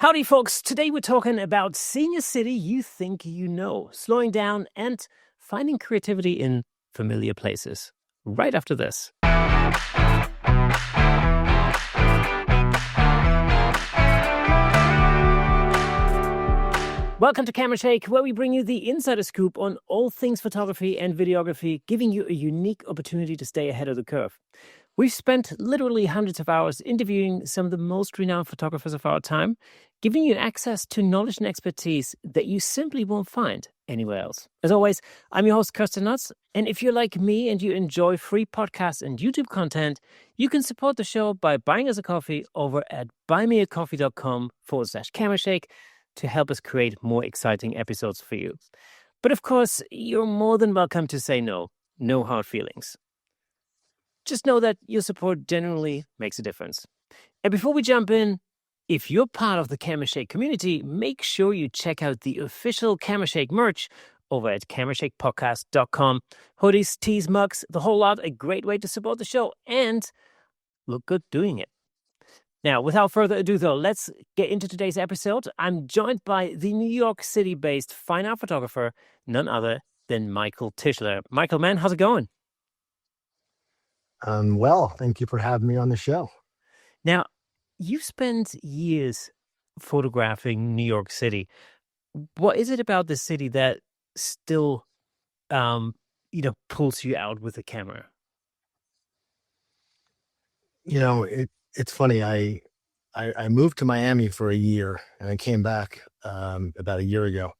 Howdy, folks. Today we're talking about seeing a city you think you know, slowing down, and finding creativity in familiar places. Right after this. Welcome to Camera Shake, where we bring you the insider scoop on all things photography and videography, giving you a unique opportunity to stay ahead of the curve. We've spent literally hundreds of hours interviewing some of the most renowned photographers of our time, giving you access to knowledge and expertise that you simply won't find anywhere else. As always, I'm your host, Kirsten Nuts, and if you're like me and you enjoy free podcasts and YouTube content, you can support the show by buying us a coffee over at buymeacoffee.com/camerashake to help us create more exciting episodes for you. But of course, you're more than welcome to say no. No hard feelings. Just know that your support genuinely makes a difference. And before we jump in, if you're part of the Camera Shake community, make sure you check out the official Camera Shake merch over at camerashakepodcast.com. Hoodies, tees, mugs, the whole lot, a great way to support the show and look good doing it. Now, without further ado, though, let's get into today's episode. I'm joined by the New York City-based fine art photographer, none other than Michael Tischler. Michael, man, how's it going? Well, thank you for having me on the show. Now, you've spent years photographing New York City. What is it about the city that still, pulls you out with the camera? It's funny. I moved to Miami for a year and I came back about a year ago.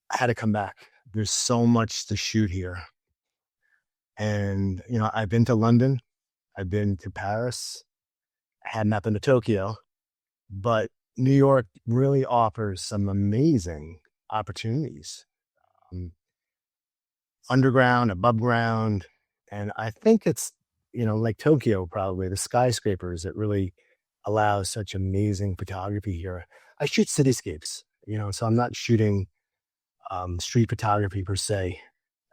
I had to come back. There's so much to shoot here. And, I've been to London, I've been to Paris, I hadn't been to Tokyo, but New York really offers some amazing opportunities. Underground, above ground. And I think it's, like Tokyo, probably the skyscrapers that really allow such amazing photography here. I shoot cityscapes, so I'm not shooting street photography per se.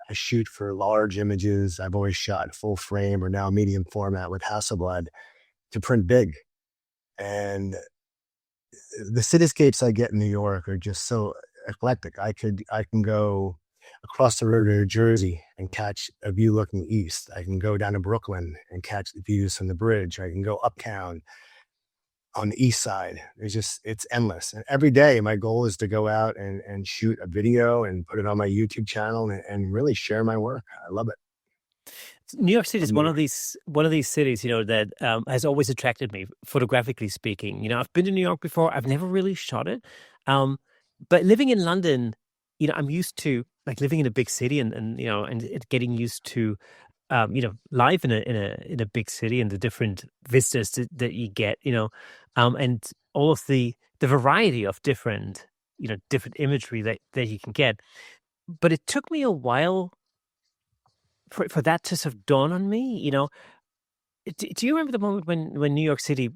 I shoot for large images. I've always shot full frame or now medium format with Hasselblad to print big. And the cityscapes I get in New York are just so eclectic. I can go across the river to New Jersey and catch a view looking east. I can go down to Brooklyn and catch the views from the bridge. I can go uptown on the east side. It's endless. And every day my goal is to go out and shoot a video and put it on my YouTube channel and really share my work. I love it. New York City is one of these cities, that has always attracted me, photographically speaking. I've been to New York before. I've never really shot it. But living in London, I'm used to like living in a big city and getting used to life in a big city and the different vistas that you get, and all of the variety of different imagery that you can get. But it took me a while for that to sort of dawn on me. Do you remember the moment when New York City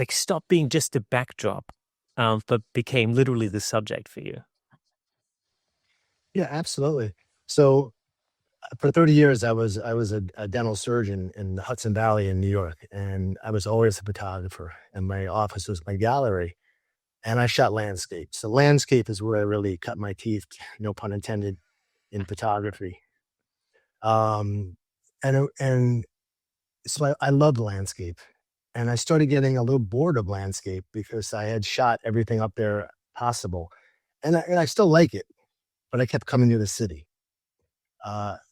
stopped being just a backdrop, but became literally the subject for you? Yeah, absolutely. So for 30 years, I was a dental surgeon in the Hudson Valley in New York, and I was always a photographer, and my office was my gallery, and I shot landscape. So landscape is where I really cut my teeth, no pun intended, in photography. And so I loved landscape, and I started getting a little bored of landscape because I had shot everything up there possible, and I still like it, but I kept coming to the city.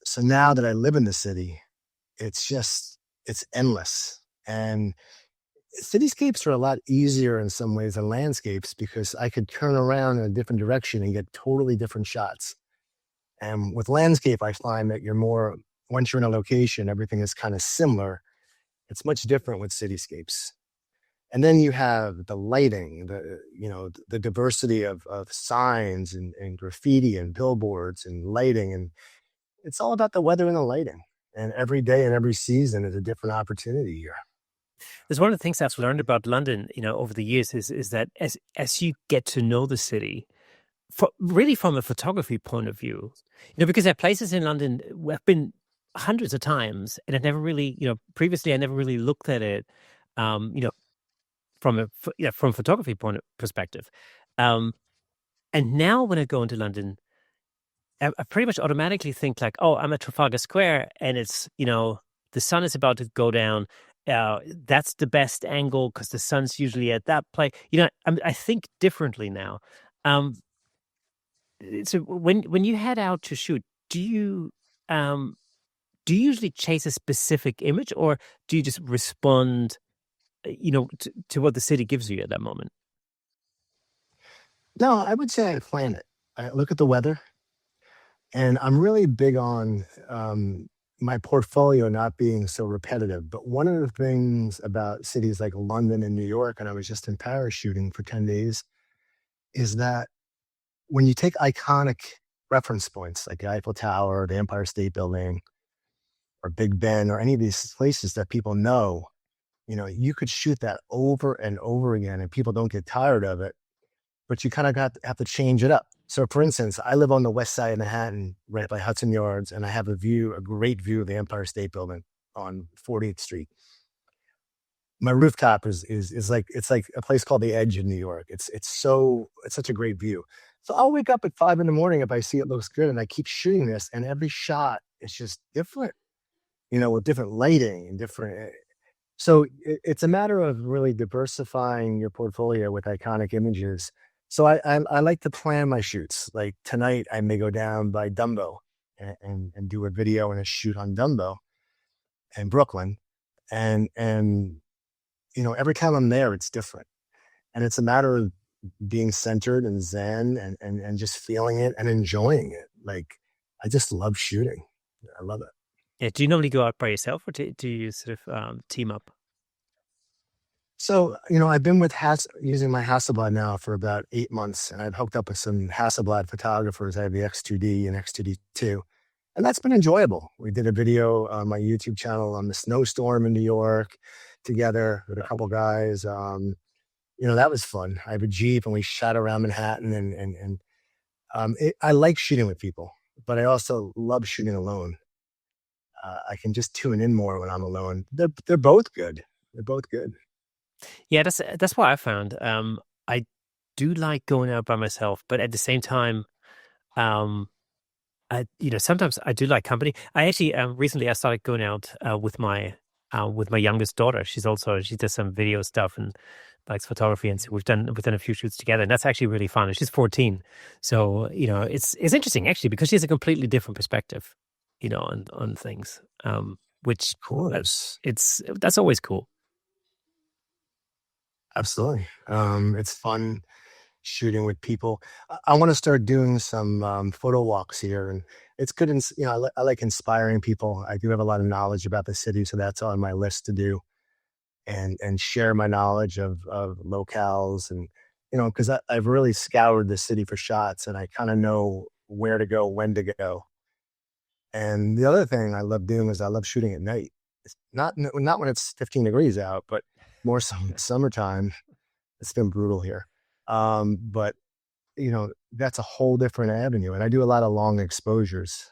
So now that I live in the city, it's endless. And cityscapes are a lot easier in some ways than landscapes because I could turn around in a different direction and get totally different shots. And with landscape, I find that once you're in a location, everything is kind of similar. It's much different with cityscapes. And then you have the lighting, the diversity of signs and graffiti and billboards and lighting. And it's all about the weather and the lighting. And every day and every season is a different opportunity here. There's one of the things I've learned about London, over the years is that as you get to know the city, really from a photography point of view, because there are places in London where I've been hundreds of times and I've never really, previously I never really looked at it, from photography point perspective. Um, and now when I go into London, I pretty much automatically think like, oh, I'm at Trafalgar Square, and it's the sun is about to go down. That's the best angle because the sun's usually at that place. I think differently now. Um, so when you head out to shoot, do you um do you usually chase a specific image, or do you just respond, to what the city gives you at that moment? No, I would say I plan it. I look at the weather, and I'm really big on my portfolio not being so repetitive. But one of the things about cities like London and New York, and I was just in Paris shooting for 10 days, is that when you take iconic reference points like the Eiffel Tower, the Empire State Building, or Big Ben, or any of these places that people know, you could shoot that over and over again and people don't get tired of it, but you kind of have to change it up. So, for instance, I live on the west side of Manhattan, right by Hudson Yards, and I have a great view of the Empire State Building on 40th Street. My rooftop is like it's like a place called the Edge in New York. It's such a great view. So I'll wake up at 5 in the morning if I see it looks good, and I keep shooting this, and every shot is just different, with different lighting and different. So it's a matter of really diversifying your portfolio with iconic images. So I like to plan my shoots. Like tonight, I may go down by Dumbo and do a video and a shoot on Dumbo in Brooklyn, and every time I'm there, it's different, and it's a matter of being centered and zen and just feeling it and enjoying it. Like I just love shooting. I love it. Yeah, do you normally go out by yourself, or do you sort of team up? So, I've been with using my Hasselblad now for about 8 months, and I've hooked up with some Hasselblad photographers. I have the X2D and X2D2, and that's been enjoyable. We did a video on my YouTube channel on the snowstorm in New York together with a couple guys. That was fun. I have a Jeep, and we shot around Manhattan, I like shooting with people, but I also love shooting alone. I can just tune in more when I'm alone. They're both good. They're both good. Yeah, that's what I found. I do like going out by myself, but at the same time, um, sometimes I do like company. I actually recently I started going out with my youngest daughter. She does some video stuff and likes photography, and so we've done a few shoots together, and that's actually really fun. And she's 14, so it's interesting actually because she has a completely different perspective, on things, which Of course. that's always cool. Absolutely. It's fun shooting with people. I want to start doing some photo walks here, and it's good. I like inspiring people. I do have a lot of knowledge about the city, so that's on my list to do, and share my knowledge of locales, and because I've really scoured the city for shots, and I kind of know where to go, when to go. And the other thing I love doing is I love shooting at night. It's not when it's 15 degrees out, but more so in the summertime. It's been brutal here. But that's a whole different avenue. And I do a lot of long exposures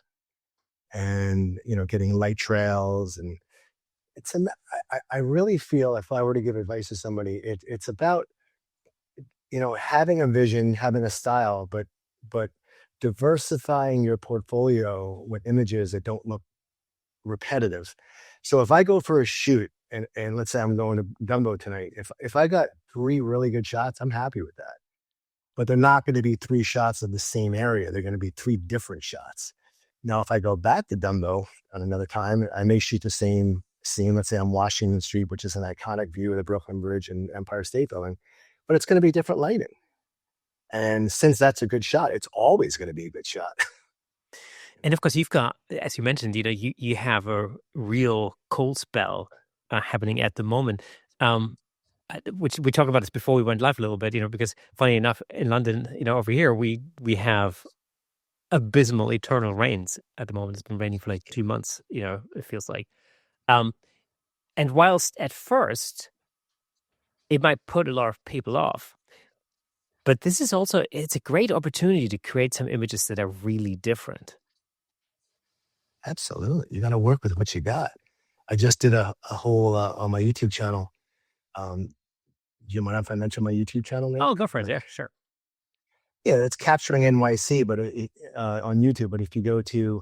and, getting light trails. And I really feel if I were to give advice to somebody, it's about, having a vision, having a style, but diversifying your portfolio with images that don't look repetitive. So if I go for a shoot and let's say I'm going to Dumbo tonight, if I got 3 really good shots, I'm happy with that. But they're not going to be 3 shots of the same area. They're going to be 3 different shots. Now, if I go back to Dumbo on another time, I may shoot the same scene. Let's say I'm Washington Street, which is an iconic view of the Brooklyn Bridge and Empire State Building, but it's going to be different lighting. And since that's a good shot, it's always going to be a good shot. And of course, you've got, as you mentioned, you have a real cold spell happening at the moment. Which we talked about this before we went live a little bit, because funny enough, in London, over here, we have abysmal eternal rains at the moment. It's been raining for like 2 months, it feels like. And whilst at first it might put a lot of people off, but this is also, it's a great opportunity to create some images that are really different. Absolutely. You got to work with what you got. I just did a whole on my YouTube channel, um, Do you mind if I mention my YouTube channel name? Oh, go for it. Yeah, sure. Yeah, it's capturing NYC, but on YouTube. But if you go to,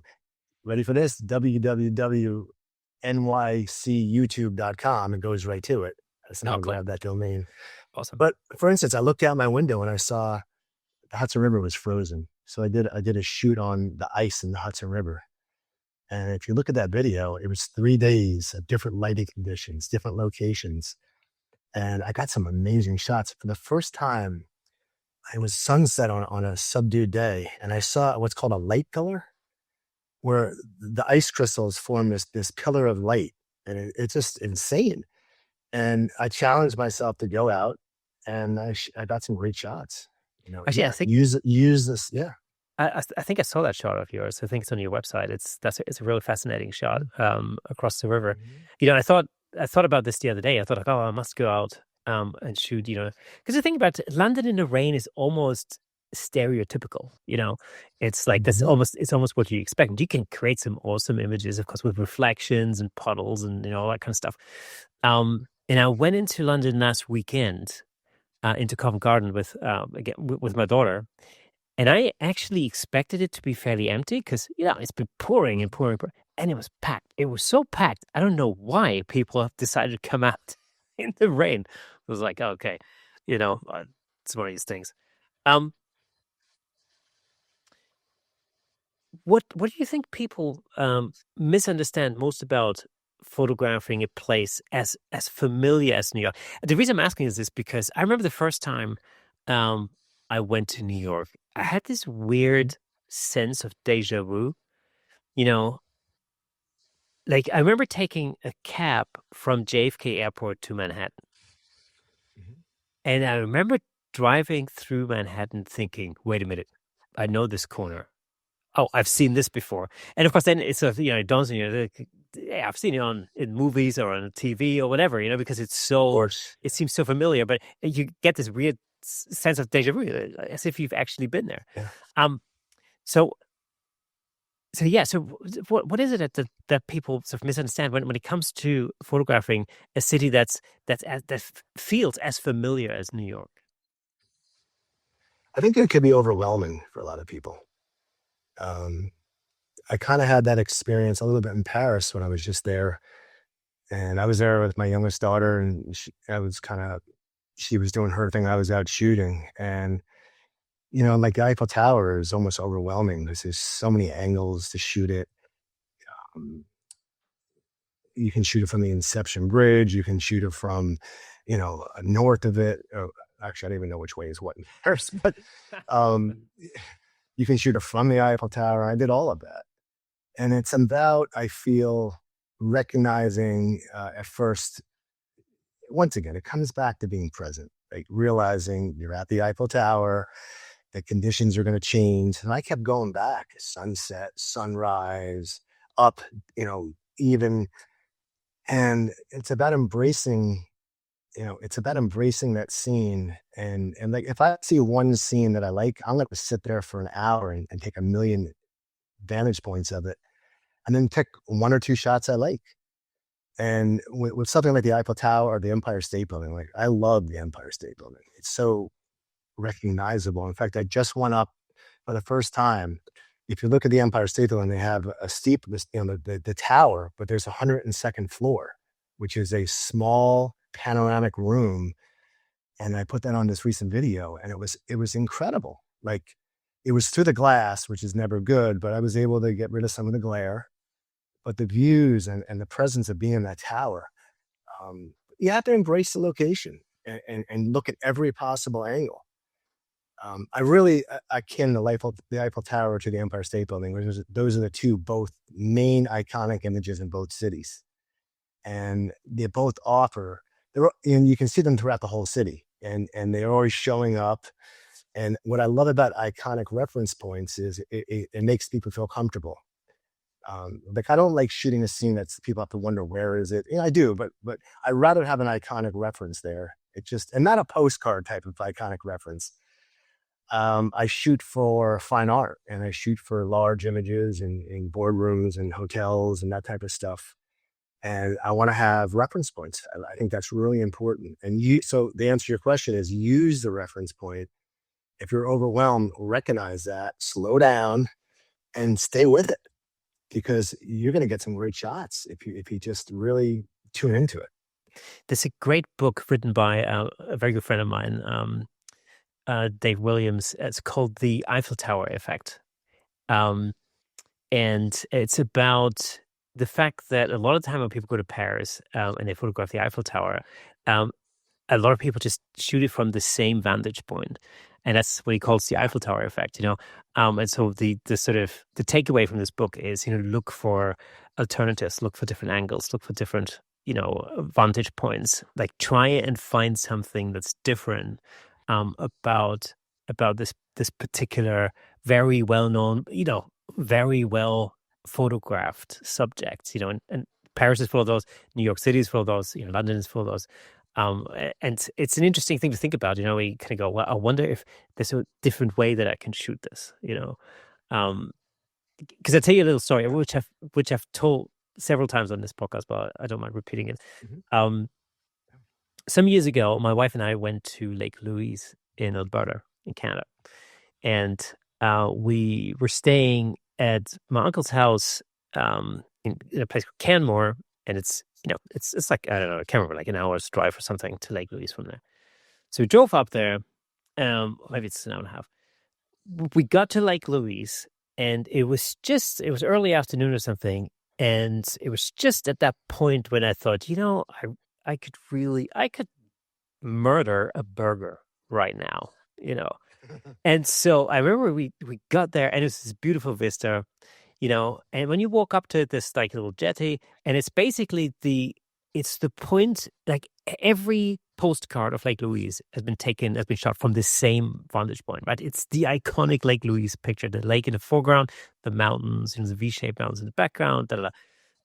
ready for this, www.nycyoutube.com, it goes right to it. I Oh, somehow cool. grabbed that domain. Awesome. But for instance, I looked out my window and I saw the Hudson River was frozen. So I did a shoot on the ice in the Hudson River. And if you look at that video, it was 3 days of different lighting conditions, different locations. And I got some amazing shots. For the first time, it was sunset on a subdued day. And I saw what's called a light pillar, where the ice crystals form this pillar of light. And it's just insane. And I challenged myself to go out and I got some great shots. Actually, I Yeah, think use this. Yeah. I think I saw that shot of yours. I think it's on your website. It's a really fascinating shot across the river. Mhm. I thought about this the other day. I thought like, oh, I must go out and shoot. Because the thing about London in the rain is almost stereotypical. It's like that's Mhm. almost what you expect. And you can create some awesome images, of course, with reflections and puddles and all that kind of stuff. And I went into London last weekend into Covent Garden with again with my daughter, and I actually expected it to be fairly empty because, it's been pouring and pouring, and it was packed. It was so packed. I don't know why people have decided to come out in the rain. It was like, okay, it's one of these things. Um, what do you think people misunderstand most about photographing a place as familiar as New York? The reason I'm asking is this because I remember the first time um, I went to New York, I had this weird sense of deja vu. You know, like I remember taking a cab from JFK Airport to Manhattan, Mhm. and I remember driving through Manhattan thinking, "Wait a minute, I know this corner. Oh, I've seen this before." And of course, then it's it dawns on you, yeah, I've seen it in movies or on TV or whatever, because Of course. it seems so familiar, but you get this weird sense of deja vu, as if you've actually been there. Yeah. Um, so yeah, so what is it that people sort of misunderstand when it comes to photographing a city that feels as familiar as New York? I think it could be overwhelming for a lot of people. Um, I kind of had that experience a little bit in Paris when I was just there. And I was there with my youngest daughter, and she was doing her thing. I was out shooting. And, like the Eiffel Tower is almost overwhelming because there's so many angles to shoot it. Um, you can shoot it from the Inception Bridge. You can shoot it from, north of it. Actually, I don't even know which way is what in Paris, but um, you can shoot it from the Eiffel Tower. I did all of that. And it's about, I feel, recognizing at first, once again, it comes back to being present, like realizing you're at the Eiffel Tower, the conditions are going to change. And I kept going back, sunset, sunrise, up, even. And it's about embracing that scene. And like, if I see one scene that I like, I'm going to sit there for an hour and take a million vantage points of it and then pick one or two shots I like. And with something like the Eiffel Tower or the Empire State Building, like I love the Empire State Building. It's so recognizable. In fact, I just went up for the first time. If you look at the Empire State Building, they have a steep, the tower, but there's a 102nd floor, which is a small panoramic room. And I put that on this recent video, and it was incredible. Like it was through the glass, which is never good, but I was able to get rid of some of the glare. But the views and the presence of being in that tower, you have to embrace the location and look at every possible angle. I really akin the Eiffel Tower to the Empire State Building, which is those are the two both main iconic images in both cities, and they both offer. And you can see them throughout the whole city, and they're always showing up. And what I love about iconic reference points is it makes people feel comfortable. Like I don't like shooting a scene that's people have to wonder where is it. I do, but I'd rather have an iconic reference there. It just and not a postcard type of iconic reference. I shoot for fine art and I shoot for large images in boardrooms and hotels and that type of stuff. and I want to have reference points. I think that's really important. And so the answer to your question is use the reference point. If you're overwhelmed, recognize that, slow down, and stay with it because you're going to get some great shots if you just really tune into it. There's a great book written by a very good friend of mine, Dave Williams. It's called The Eiffel Tower Effect. Um, and it's about the fact that a lot of the time when people go to Paris and they photograph the Eiffel Tower, um, a lot of people just shoot it from the same vantage point, and that's what he calls the Eiffel Tower effect. And so the sort of the takeaway from this book is look for alternatives, look for different angles, look for different vantage points. Like try and find something that's different about this particular very well known, very well photographed subject. And Paris is full of those, New York City is full of those, London is full of those. And it's an interesting thing to think about. We kind of go, well, I wonder if there's a different way that I can shoot this. Because I'll tell you a little story, which I've told several times on this podcast, but I don't mind repeating it. Mm-hmm. Some years ago, my wife and I went to Lake Louise in Alberta, in Canada, and we were staying at my uncle's house in a place called Canmore, and it's like, I don't know, I can't remember, like an hour's drive or something to Lake Louise from there. So we drove up there. Maybe it's an hour and a half. We got to Lake Louise, and it was early afternoon or something, and it was just at that point when I thought, I could murder a burger right now, And so I remember we got there, and it was this beautiful vista, and when you walk up to this like little jetty, and it's basically the point, like every postcard of Lake Louise has been shot from the same vantage point, right? It's the iconic Lake Louise picture, the lake in the foreground, the mountains, the V-shaped mountains in the background,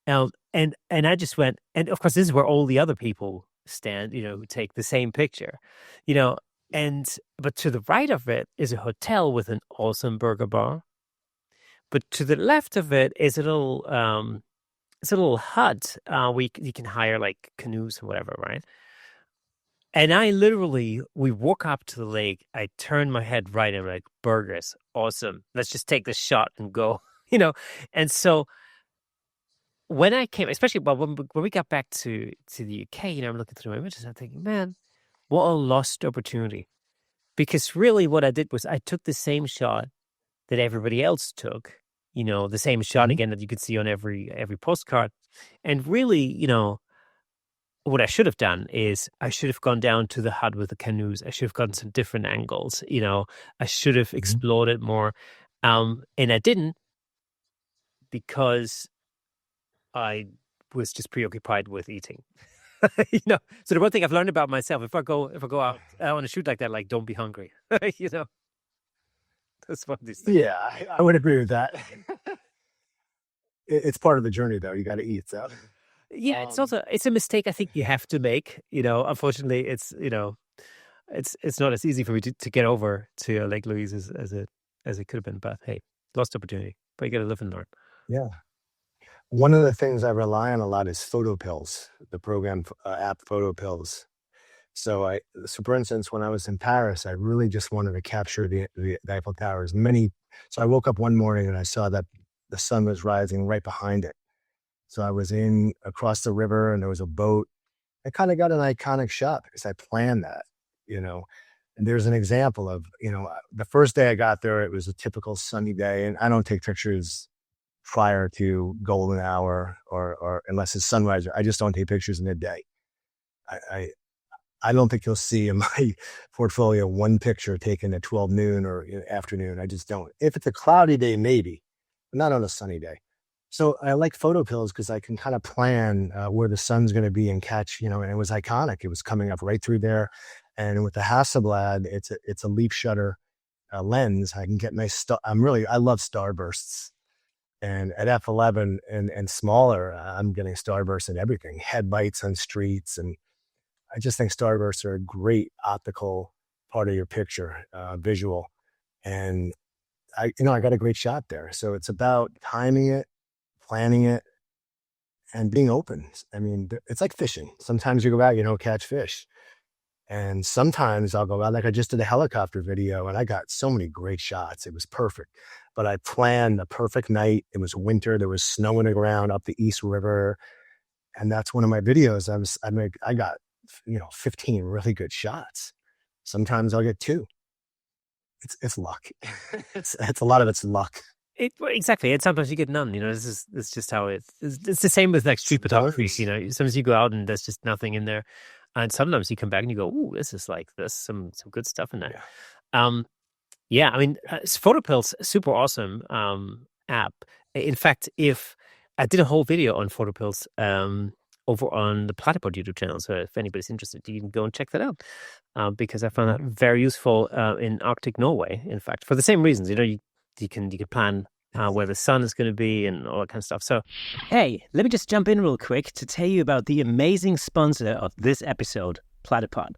and I just went, and of course this is where all the other people stand, who take the same picture, but to the right of it is a hotel with an awesome burger bar. But to the left of it is a little hut where you can hire like canoes or whatever, right? And we walk up to the lake. I turn my head right and I'm like, burgers, awesome. Let's just take this shot and go, And so when I came, especially when we got back to the UK, I'm looking through my images, I'm thinking, man, what a lost opportunity. Because really what I did was I took the same shot that everybody else took, the same shot again that you could see on every postcard. And really, what I should have done is I should have gone down to the hut with the canoes. I should have gotten some different angles, I should have explored it more. And I didn't, because I was just preoccupied with eating. So the one thing I've learned about myself, if I go out, I want to shoot like that, like, don't be hungry. That's one of these things. Yeah, I would agree with that. It's part of the journey, though. You got to eat. So yeah, it's a mistake I think you have to make. Unfortunately, it's not as easy for me to get over to Lake Louise as it could have been. But hey, lost opportunity. But you got to live and learn. Yeah. One of the things I rely on a lot is photo pills, the program app Photo Pills. So for instance, when I was in Paris, I really just wanted to capture the Eiffel Towers. So I woke up one morning and I saw that the sun was rising right behind it. So I was across the river and there was a boat. I kind of got an iconic shot because I planned that, And there's an example of, the first day I got there, it was a typical sunny day, and I don't take pictures prior to golden hour or unless it's sunrise. I just don't take pictures in the day. I don't think you'll see in my portfolio one picture taken at 12 noon or afternoon. I just don't. If it's a cloudy day, maybe, but not on a sunny day. So I like photo pills because I can kind of plan where the sun's going to be and catch, and it was iconic. It was coming up right through there. And with the Hasselblad, it's a leaf shutter lens. I can get nice I love starbursts. And at f11 and smaller, I'm getting starbursts and everything, headlights on streets. And I just think starbursts are a great optical part of your picture, visual. And I got a great shot there. So it's about timing it, planning it, and being open. I mean, it's like fishing. Sometimes you go out, you don't catch fish. And sometimes I'll go out, like I just did a helicopter video and I got so many great shots. It was perfect. But I planned the perfect night. It was winter. There was snow on the ground up the East River. And that's one of my videos. I got, 15 really good shots. Sometimes I'll get two. It's luck. It's a lot of it's luck. Exactly. And sometimes you get none. It's just how it's the same with like street photography. Sometimes you go out and there's just nothing in there, and sometimes you come back and you go, "Ooh, this is like there's some good stuff in there." Yeah. Yeah. I mean, PhotoPill's super awesome app. In fact, if I did a whole video on PhotoPills over on the Platypod YouTube channel, so if anybody's interested, you can go and check that out. Because I found that very useful in Arctic Norway. In fact, for the same reasons, you can plan where the sun is going to be and all that kind of stuff. So, hey, let me just jump in real quick to tell you about the amazing sponsor of this episode, Platypod.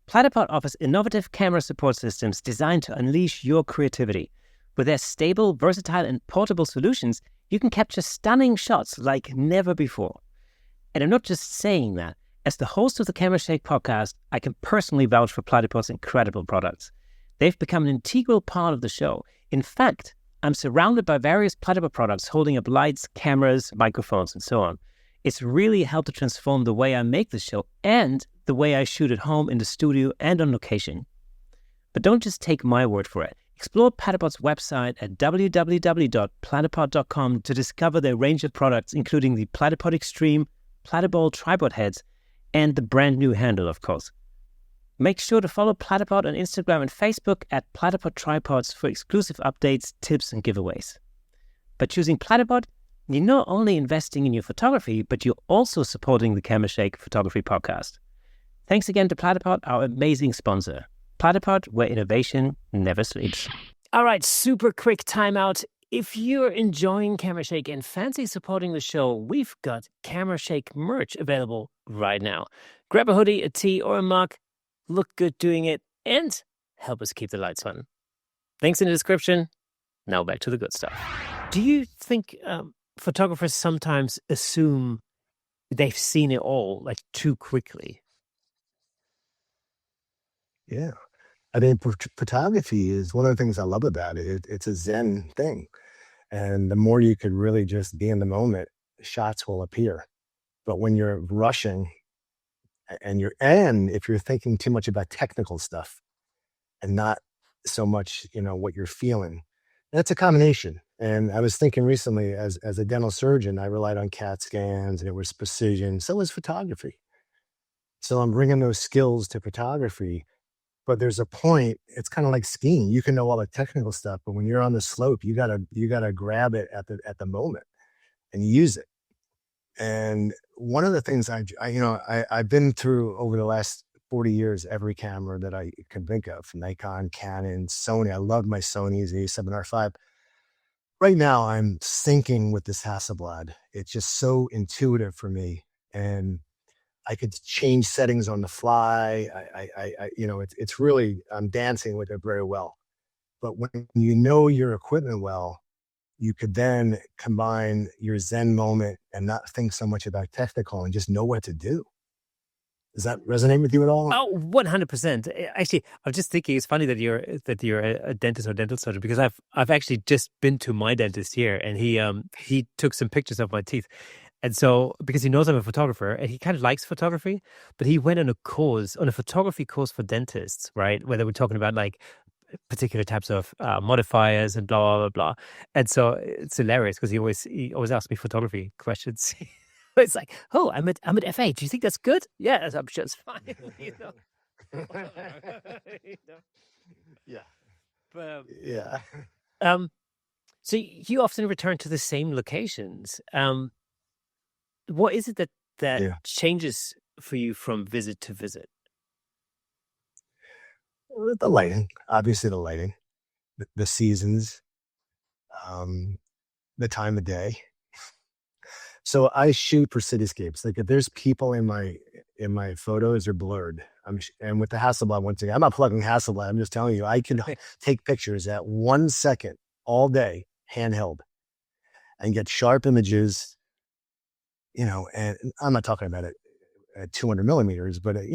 Platypod offers innovative camera support systems designed to unleash your creativity. With their stable, versatile, and portable solutions, you can capture stunning shots like never before. And I'm not just saying that. As the host of the Camera Shake podcast, I can personally vouch for Platypod's incredible products. They've become an integral part of the show. In fact, I'm surrounded by various Platypod products holding up lights, cameras, microphones, and so on. It's really helped to transform the way I make the show and the way I shoot at home, in the studio, and on location. But don't just take my word for it. Explore Platypod's website at www.platypod.com to discover their range of products, including the Platypod Extreme, Platypod tripod heads, and the brand new handle, of course. Make sure to follow Platypod on Instagram and Facebook at Platypod Tripods for exclusive updates, tips, and giveaways. By choosing Platypod, you're not only investing in your photography, but you're also supporting the Camera Shake Photography Podcast. Thanks again to Platypod, our amazing sponsor. Platypod, where innovation never sleeps. All right, super quick timeout. If you're enjoying Camera Shake and fancy supporting the show, we've got Camera Shake merch available right now. Grab a hoodie, a tee, or a mug. Look good doing it, and help us keep the lights on. Links in the description. Now back to the good stuff. Do you think photographers sometimes assume they've seen it all like too quickly? Yeah. I mean, photography is one of the things I love about it. It's a Zen thing. And the more you could really just be in the moment, shots will appear. But when you're rushing and if you're thinking too much about technical stuff and not so much, what you're feeling, that's a combination. And I was thinking recently, as a dental surgeon, I relied on CAT scans and it was precision. So was photography. So I'm bringing those skills to photography. But there's a point, it's kind of like skiing. You can know all the technical stuff, but when you're on the slope, you gotta grab it at the moment and use it. And one of the things I've been through over the last 40 years, every camera that I can think of, Nikon, Canon, Sony. I love my Sony's A7R5. Right now, I'm syncing with this Hasselblad. It's just so intuitive for me. And I could change settings on the fly. It's really, I'm dancing with it very well. But when you know your equipment well, you could then combine your Zen moment and not think so much about technical and just know what to do. Does that resonate with you at all? Oh, 100%. Actually, I'm just thinking it's funny that you're a dentist or dental surgeon, because I've actually just been to my dentist here, and he took some pictures of my teeth. And so, because he knows I'm a photographer and he kind of likes photography, but he went on a photography course for dentists, right? Where they were talking about like particular types of modifiers and blah, blah, blah, blah. And so it's hilarious because he always asks me photography questions. It's like, oh, I'm at FA. Do you think that's good? Yeah, I'm sure it's fine. Yeah. But, yeah. So you often return to the same locations. What is it that changes for you from visit to visit? The lighting, obviously the lighting, the seasons, the time of day. So I shoot for cityscapes. Like if there's people in my photos, they're blurred. And with the Hasselblad, once again, I'm not plugging Hasselblad. I'm just telling you, I can take pictures at 1 second all day, handheld, and get sharp images and I'm not talking about it at 200 millimeters, but at,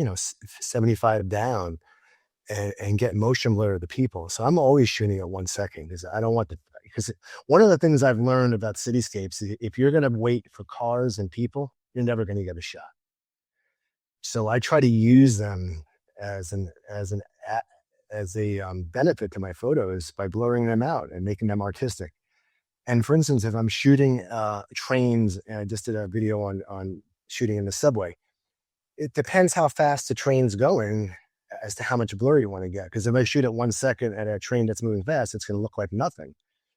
75 down, and get motion blur of the people. So I'm always shooting at 1 second because I don't want because one of the things I've learned about cityscapes, if you're going to wait for cars and people, you're never going to get a shot. So I try to use them as a benefit to my photos by blurring them out and making them artistic. And for instance, if I'm shooting trains, and I just did a video on shooting in the subway, it depends how fast the train's going as to how much blur you want to get. Because if I shoot at 1 second at a train that's moving fast, it's going to look like nothing.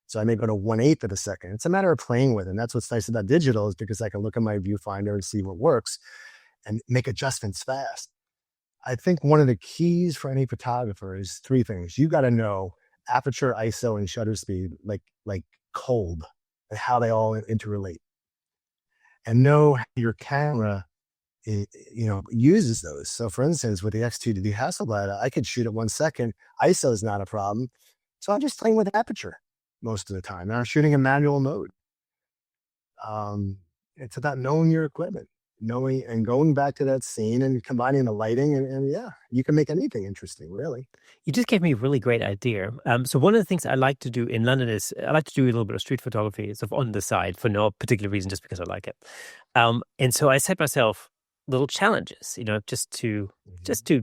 So I may go to 1/8 of a second. It's a matter of playing with it. And that's what's nice about digital, is because I can look at my viewfinder and see what works and make adjustments fast. I think one of the keys for any photographer is three things. You got to know aperture, ISO, and shutter speed, like cold, and how they all interrelate, and know how your camera uses those. So for instance, with the X2D Hasselblad, I could shoot at 1 second. ISO is not a problem. So I'm just playing with aperture most of the time. And I'm shooting in manual mode. It's about knowing your equipment, knowing and going back to that scene and combining the lighting, and yeah, you can make anything interesting, really. You just gave me a really great idea. So one of the things I like to do in London is I like to do a little bit of street photography, sort of on the side for no particular reason, just because I like it. And so I set myself little challenges, just to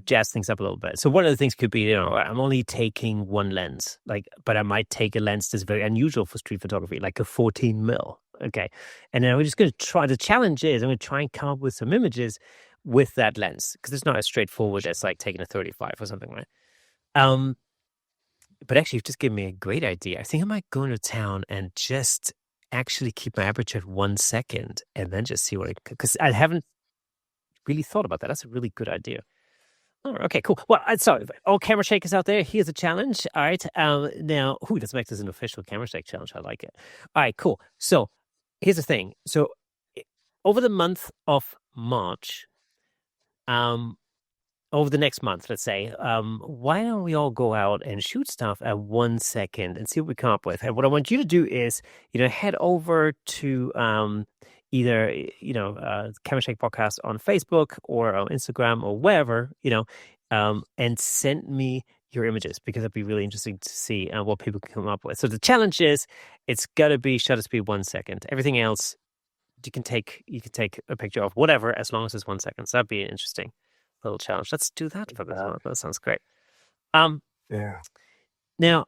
jazz things up a little bit. So one of the things could be, I'm only taking one lens, but I might take a lens that's very unusual for street photography, like a 14 mil. Okay. And then we're just going to try, the challenge is I'm going to try and come up with some images with that lens, because it's not as straightforward as like taking a 35 or something, right? But actually, you've just given me a great idea. I think I might go into town and just actually keep my aperture at 1 second and then just see because I haven't really thought about that. That's a really good idea. Oh, okay, cool. Well, so all camera shakers out there, here's a challenge. All right. Now, let's make this an official camera shake challenge. I like it. All right, cool. So here's the thing. So over the month of March, over the next month, let's say, why don't we all go out and shoot stuff at 1 second and see what we come up with? And what I want you to do is, head over to either, Camera Shake Podcast on Facebook or on Instagram or wherever, and send me your images, because it'd be really interesting to see what people can come up with. So the challenge is, it's got to be shutter speed 1 second. Everything else, you can take a picture of whatever, as long as it's 1 second. So that'd be an interesting little challenge. Let's do that for this one. That sounds great. Yeah. Now,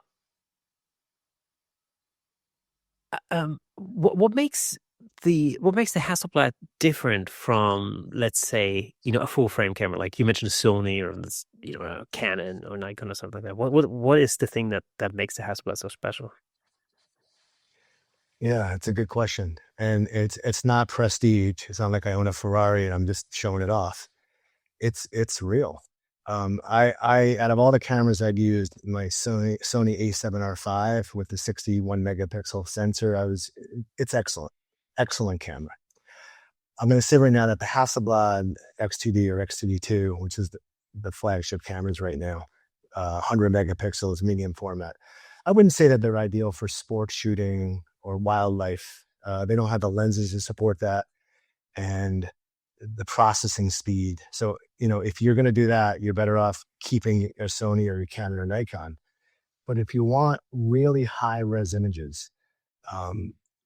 what makes the Hasselblad different from, let's say, a full frame camera, like you mentioned, a Sony or this, a Canon or Nikon or something like that? What is the thing that makes the Hasselblad so special? Yeah, it's a good question. And it's not prestige. It's not like I own a Ferrari and I'm just showing it off. It's real. I out of all the cameras I'd used, my Sony A7R5 with the 61 megapixel sensor, it's excellent camera. I'm going to say right now that the Hasselblad X2D or X2D2, which is the flagship cameras right now, 100 megapixels, medium format, I wouldn't say that they're ideal for sports shooting or wildlife. They don't have the lenses to support that, and the processing speed. So, if you're going to do that, you're better off keeping a Sony or a Canon or Nikon. But if you want really high res images,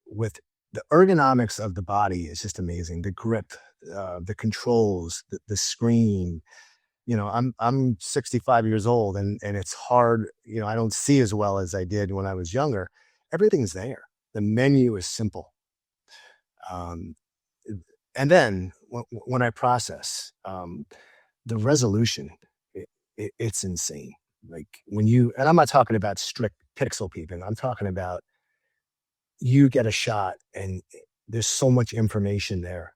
with the ergonomics of the body is just amazing. The grip, the controls, the screen. I'm 65 years old, and it's hard. I don't see as well as I did when I was younger. Everything's there. The menu is simple. And then when I process, the resolution, it's insane. Like and I'm not talking about strict pixel peeping. I'm talking about, you get a shot and there's so much information there.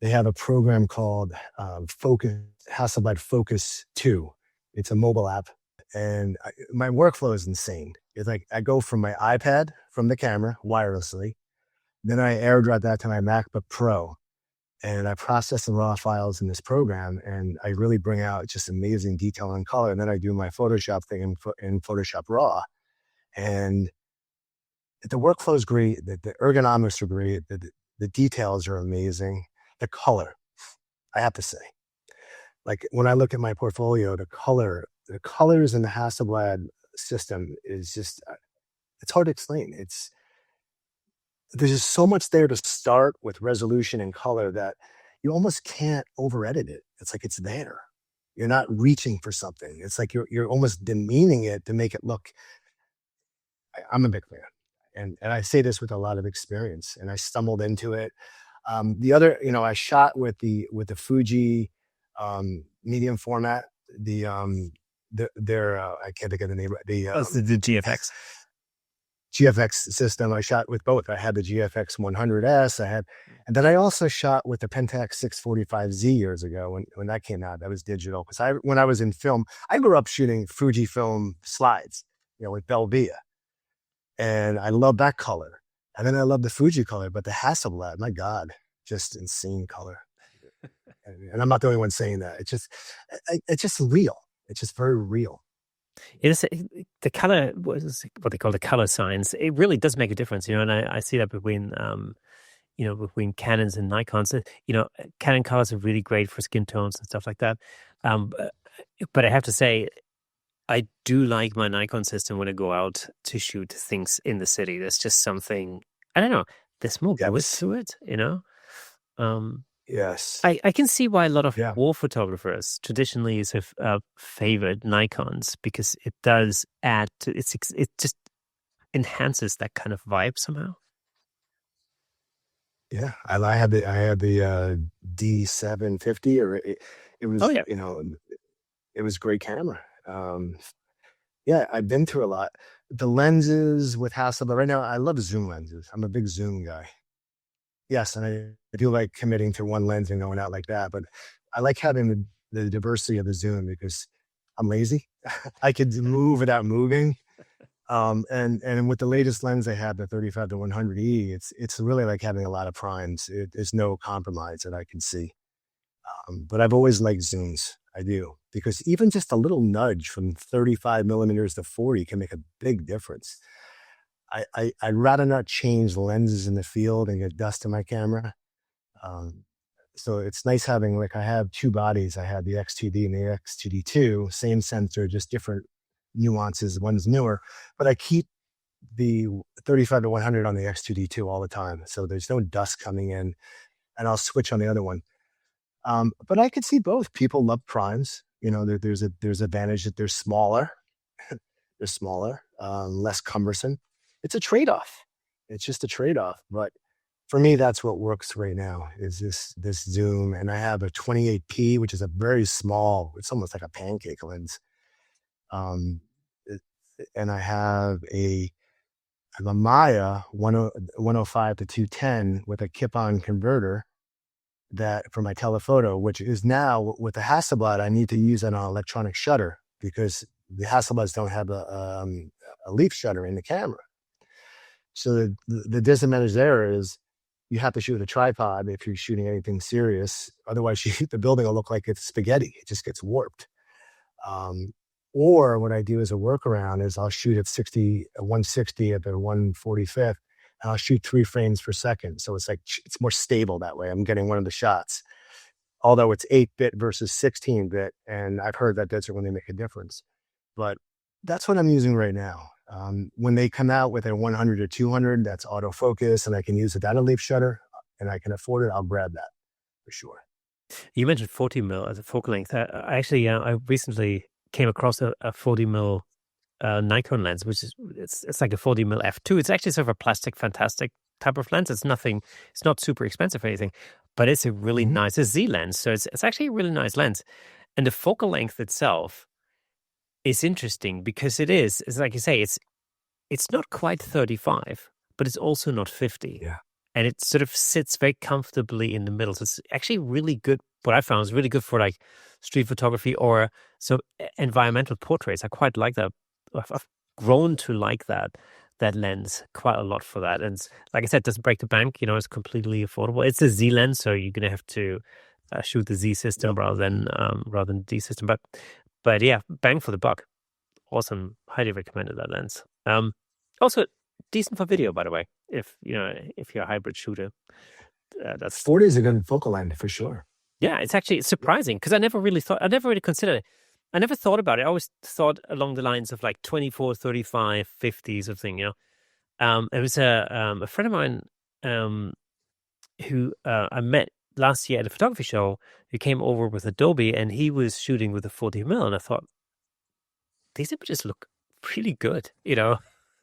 They have a program called Hasselblad Focus 2. It's a mobile app. And my workflow is insane. It's like I go from my iPad, from the camera, wirelessly. Then I airdrop that to my MacBook Pro. And I process the raw files in this program, and I really bring out just amazing detail and color. And then I do my Photoshop thing in Photoshop Raw. And the workflow is great. The ergonomics are great. The details are amazing. The color, I have to say, like when I look at my portfolio, the colors in the Hasselblad system is just, it's hard to explain. There's just so much there to start with resolution and color that you almost can't over edit it. It's like it's there. You're not reaching for something. It's like you're almost demeaning it to make it look. I'm a big fan, and I say this with a lot of experience. And I stumbled into it. The other, I shot with the Fuji medium format. Their I can't think of the name. Oh, it's the GFX. GFX system. I shot with both. I had the GFX 100S. And then I also shot with the Pentax 645Z years ago when that came out. That was digital. Because when I was in film, I grew up shooting Fujifilm slides, with Belvia, and I love that color. And then I love the Fuji color, but the Hasselblad, my God, just insane color. And I'm not the only one saying that. It's just real. It's just very real. It is the color, what they call the color science. It really does make a difference, and I see that between between Canons and Nikons. Canon colors are really great for skin tones and stuff like that. But I have to say, I do like my Nikon system when I go out to shoot things in the city. There's just something, I don't know. There's more voice to it, Yes. I can see why a lot of Yeah. war photographers traditionally have favored Nikons, because it does add to it just enhances that kind of vibe somehow. Yeah. I had the D750, or it was, Oh yeah. It was a great camera. Yeah, I've been through a lot. The lenses with Hasselblad right now, I love zoom lenses. I'm a big zoom guy. Yes, and I do like committing to one lens and going out like that, but I like having the diversity of the zoom because I'm lazy. I could move without moving. And with the latest lens I have, the 35 to 100E, it's really like having a lot of primes. There's no compromise that I can see. But I've always liked zooms. I do, because even just a little nudge from 35 millimeters to 40 can make a big difference. I'd rather not change lenses in the field and get dust in my camera. So it's nice having, like, I have two bodies. I have the X2D and the X2D2, same sensor, just different nuances. One's newer, but I keep the 35 to 100 on the X2D2 all the time. So there's no dust coming in, and I'll switch on the other one. But I could see both. People love primes. There's advantage that they're smaller. They're smaller, less cumbersome. It's a trade-off. It's just a trade-off. But for me, that's what works right now, is this zoom. And I have a 28P, which is a very small, it's almost like a pancake lens. And I have a Maya 105 to 210 with a kip-on converter that for my telephoto, which is now with the Hasselblad, I need to use an electronic shutter because the Hasselblads don't have a leaf shutter in the camera. So the disadvantage there is you have to shoot with a tripod if you're shooting anything serious. Otherwise, the building will look like it's spaghetti. It just gets warped. Or what I do as a workaround is I'll shoot at 160 at the 145th, and I'll shoot 3 frames per second. So it's more stable that way. I'm getting one of the shots. Although it's 8-bit versus 16-bit, and I've heard that doesn't really make a difference. But that's what I'm using right now. When they come out with a 100 or 200, that's autofocus, and I can use a data leaf shutter, and I can afford it, I'll grab that for sure. You mentioned 40 mil as a focal length. I recently came across a 40 mil Nikon lens, which is it's like a 40 mil f2. It's actually sort of a plastic, fantastic type of lens. It's not super expensive or anything, but it's a really nice Z lens. So it's actually a really nice lens, and the focal length itself is interesting because it's like you say, it's not quite 35, but it's also not 50. Yeah. And it sort of sits very comfortably in the middle. So it's actually really good. What I found is really good for like street photography or environmental portraits. I quite like that. I've grown to like that lens quite a lot for that. And like I said, it doesn't break the bank. It's completely affordable. It's a Z lens, so you're gonna have to shoot the Z system rather than the D system. But yeah, bang for the buck. Awesome. Highly recommended that lens. Also decent for video, by the way, if you're a hybrid shooter. That's 4 days a good focal length for sure. Yeah, it's surprising because I never really considered it. I never thought about it. I always thought along the lines of like 24, 35, 50 sort of thing, you know. It was a friend of mine um who I met last year at a photography show who came over with Adobe and he was shooting with a 40 mil and I thought these images look really good, you know.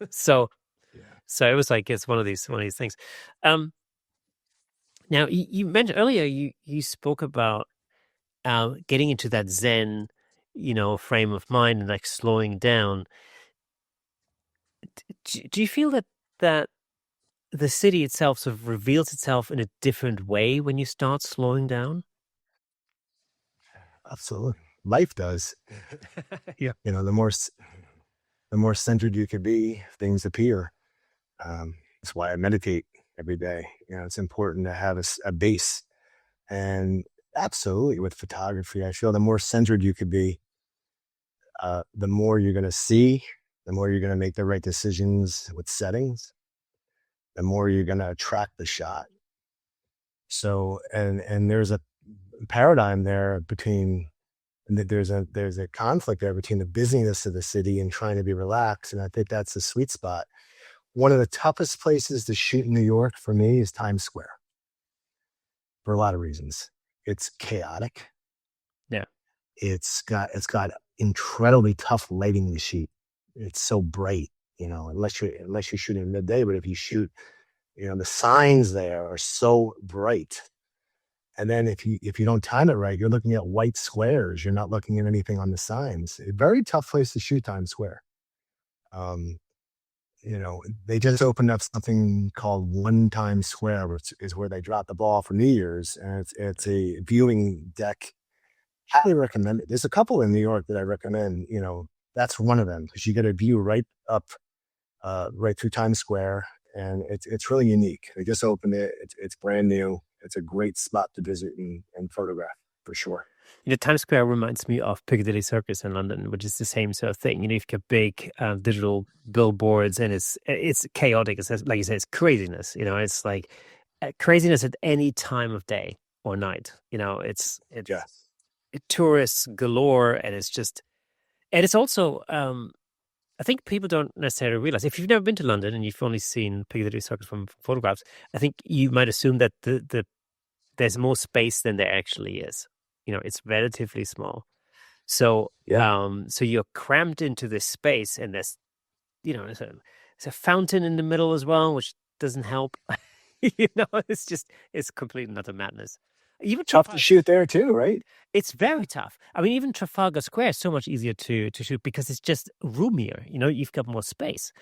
so Yeah. so it was like it's one of these things. Um Now you mentioned earlier you spoke about getting into that Zen, you know, frame of mind and like slowing down. Do you feel that the city itself sort of reveals itself in a different way when you start slowing down? Absolutely. Life does. Yeah. You know, the more centered you can be, things appear. That's why I meditate every day. You know, it's important to have a base. And absolutely with photography, I feel the more centered you could be, the more you're going to see, the more you're going to make the right decisions with settings, the more you're going to attract the shot. So, and there's a paradigm there between there's a conflict there between the busyness of the city and trying to be relaxed. And I think that's the sweet spot. One of the toughest places to shoot in New York for me is Times Square for a lot of reasons. It's chaotic. Yeah. It's got incredibly tough lighting to shoot. It's so bright, you know, unless you're shooting midday, but if you shoot, you know, the signs there are so bright. And then if you don't time it right, you're looking at white squares. You're not looking at anything on the signs. A very tough place to shoot Times Square. Um, you know, they just opened up something called One Times Square, which is where they drop the ball for New Year's, and it's a viewing deck. Highly recommend it. There's a couple in New York that I recommend. You know, that's one of them because you get a view right up, right through Times Square, and it's really unique. They just opened it. It's brand new. It's a great spot to visit and photograph for sure. You know, Times Square reminds me of Piccadilly Circus in London, which is the same sort of thing. You know, you've got big digital billboards, and it's chaotic. It's like you said, it's craziness. You know, it's like craziness at any time of day or night. You know, Yeah, tourists galore, and it's also I think people don't necessarily realize if you've never been to London and you've only seen Piccadilly Circus from photographs, I think you might assume that there's more space than there actually is. You know, it's relatively small. So yeah. so you're cramped into this space and there's you know, there's a fountain in the middle as well, which doesn't help. You know, it's complete and utter madness. Even Tough to Trafalgar, shoot there too, right? it's very tough. I mean, even Trafalgar Square is so much easier to shoot because it's just roomier. You know, you've got more space,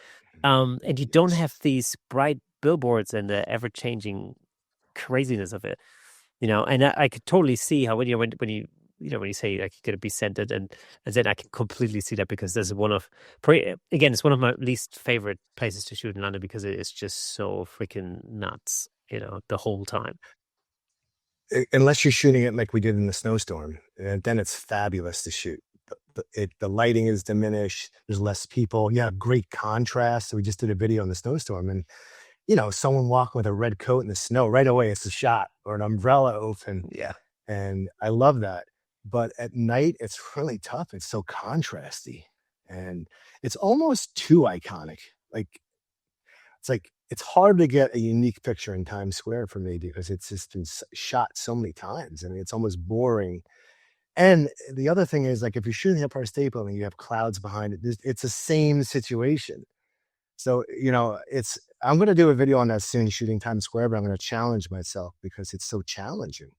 and you don't Yes. have these bright billboards and the ever changing craziness of it. You know, and I could totally see how when you you know when you say like you're gonna be centered and then I can completely see that because this is again it's one of my least favorite places to shoot in London because it is just so freaking nuts. You know, the whole time. Unless you're shooting it like we did in the snowstorm, and then it's fabulous to shoot. The lighting is diminished. There's less people. You have great contrast. So we just did a video in the snowstorm, and you know, someone walking with a red coat in the snow right away. It's a shot or an umbrella open, Yeah. and I love that. But at night, it's really tough. It's so contrasty, and it's almost too iconic. Like it's hard to get a unique picture in Times Square for me because it's just been shot so many times. I mean, it's almost boring. And the other thing is, like, if you're shooting Empire State Building, you have clouds behind it. It's the same situation. So you know, it's I'm going to do a video on that soon, shooting Times Square, but I'm going to challenge myself because it's so challenging,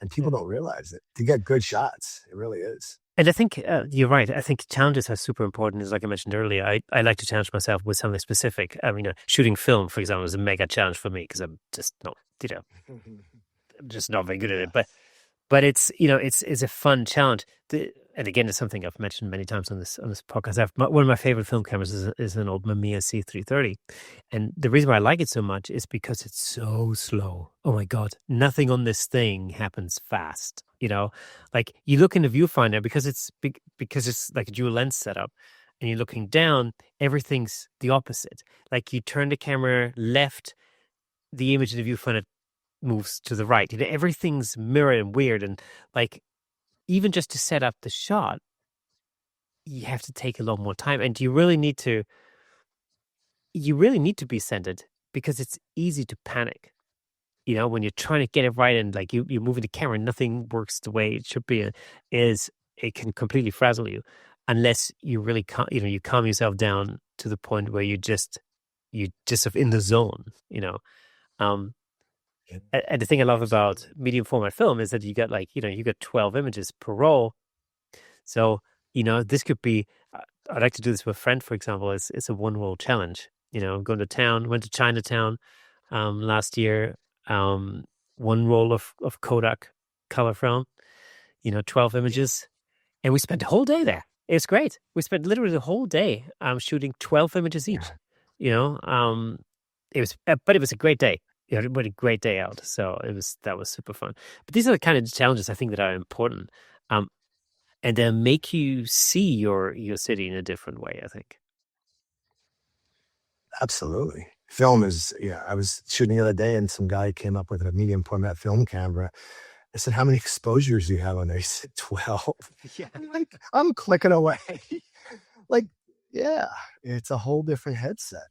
and people don't realize it. To get good shots, it really is. And I think you're right. I think challenges are super important. As like I mentioned earlier, I like to challenge myself with something specific. I mean, shooting film, for example, is a mega challenge for me because I'm just not, you know, I'm just not very good at it. Yes. But it's you know it's a fun challenge. And again, it's something I've mentioned many times on this podcast. One of my favorite film cameras is an old Mamiya C330, and the reason why I like it so much is because it's so slow. Oh my god, nothing on this thing happens fast. You know, like you look in the viewfinder because it's big because it's like a dual lens setup, and you're looking down, everything's the opposite. Like you turn the camera left, the image in the viewfinder moves to the right. You know, everything's mirrored and weird, and like even just to set up the shot, you have to take a lot more time, and you really need to be centered because it's easy to panic. You know, when you're trying to get it right and like you're moving the camera, nothing works the way it should be. Is it can completely frazzle you unless you really you calm yourself down to the point where you just sort of in the zone. Um, and the thing I love about medium format film is that you got you got 12 images per roll. So, this could be, I'd like to do this with a friend, for example. It's a one roll challenge. Going to town, went to Chinatown last year. One roll of Kodak color film, 12 images. And we spent the whole day there. It was great. We spent literally the whole day shooting 12 images each. Yeah, You know, but it was a great day. It was a great day out. So that was super fun. But these are the kind of challenges I think that are important. Um, and then make you see your city in a different way, I think. absolutely. Film is, yeah. I was shooting the other day, and some guy came up with a medium format film camera. I said, "How many exposures do you have on there?" He said, 12. Yeah. I'm like, I'm clicking away. Like, yeah, it's a whole different headset.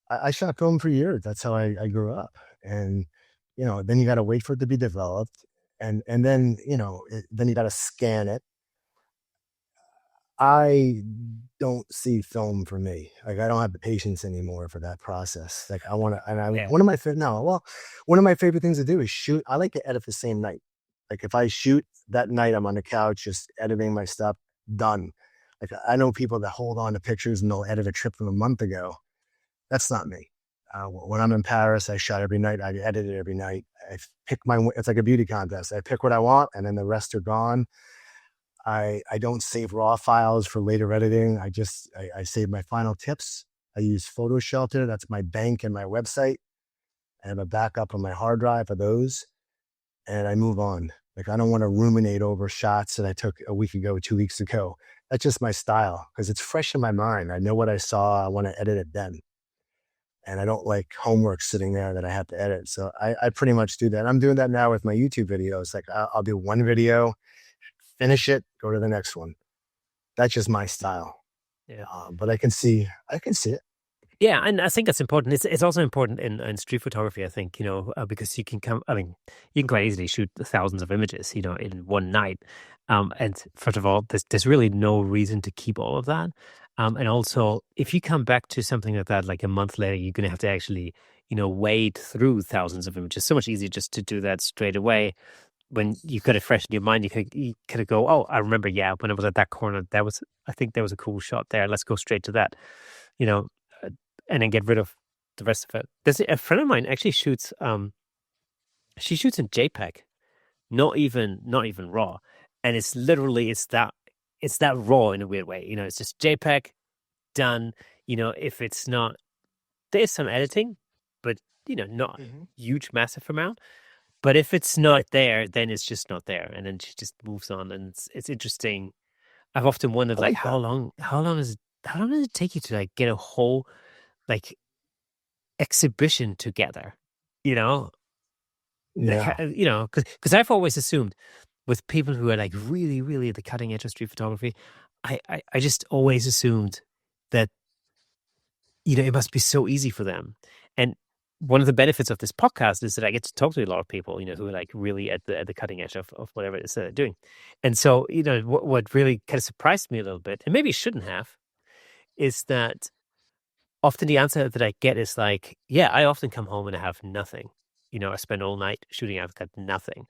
I shot film for years. That's how I grew up. And, then you got to wait for it to be developed. And then, then you got to scan it. I don't see film for me. Like, I don't have the patience anymore for that process. Like, I want to, and I, Yeah. one of my favorite, no, well, one of my favorite things to do is shoot. I like to edit the same night. Like, if I shoot that night, I'm on the couch just editing my stuff, done. Like, I know people that hold on to pictures and they'll edit a trip from a month ago. That's not me. When I'm in Paris, I shot every night. I edit it every night. I pick it's like a beauty contest. I pick what I want, and then the rest are gone. I don't save raw files for later editing. I save my final tips. I use Photo Shelter. That's my bank and my website. I have a backup on my hard drive of those, and I move on. Like, I don't want to ruminate over shots that I took a week ago, 2 weeks ago. That's just my style because it's fresh in my mind. I know what I saw. I want to edit it then. And I don't like homework sitting there that I have to edit. So I pretty much do that. I'm doing that now with my YouTube videos. Like, I'll do one video, finish it, go to the next one. That's just my style. Yeah. But I can see it. Yeah, and I think that's important. It's also important in street photography, I think, because you can you can quite easily shoot thousands of images, in one night. And first of all, there's really no reason to keep all of that. And also, if you come back to something like that, like a month later, you're going to have to actually, wade through thousands of images. So much easier just to do that straight away. When you've got it fresh in your mind, you could go, oh, I remember, yeah, when I was at that corner, I think there was a cool shot there. Let's go straight to that, you know, uh, and then get rid of the rest of it. There's a friend of mine actually shoots, she shoots in JPEG, not even RAW, and it's that raw in a weird way. It's just JPEG done. If it's not, there's some editing, but not a huge, massive amount. But if it's not there, then it's just not there, and then she just moves on. And it's interesting. I've often wondered, I like, like how that. long how long does it take you to like get a whole like exhibition together? You know, Yeah. because I've always assumed with people who are like really, really at the cutting edge of street photography, I just always assumed that it must be so easy for them. And one of the benefits of this podcast is that I get to talk to a lot of people, who are like really at the cutting edge of whatever it is that they're doing. And so, what really kind of surprised me a little bit, and maybe shouldn't have, is that often the answer that I get is like, yeah, I often come home and I have nothing. I spend all night shooting, I've got nothing.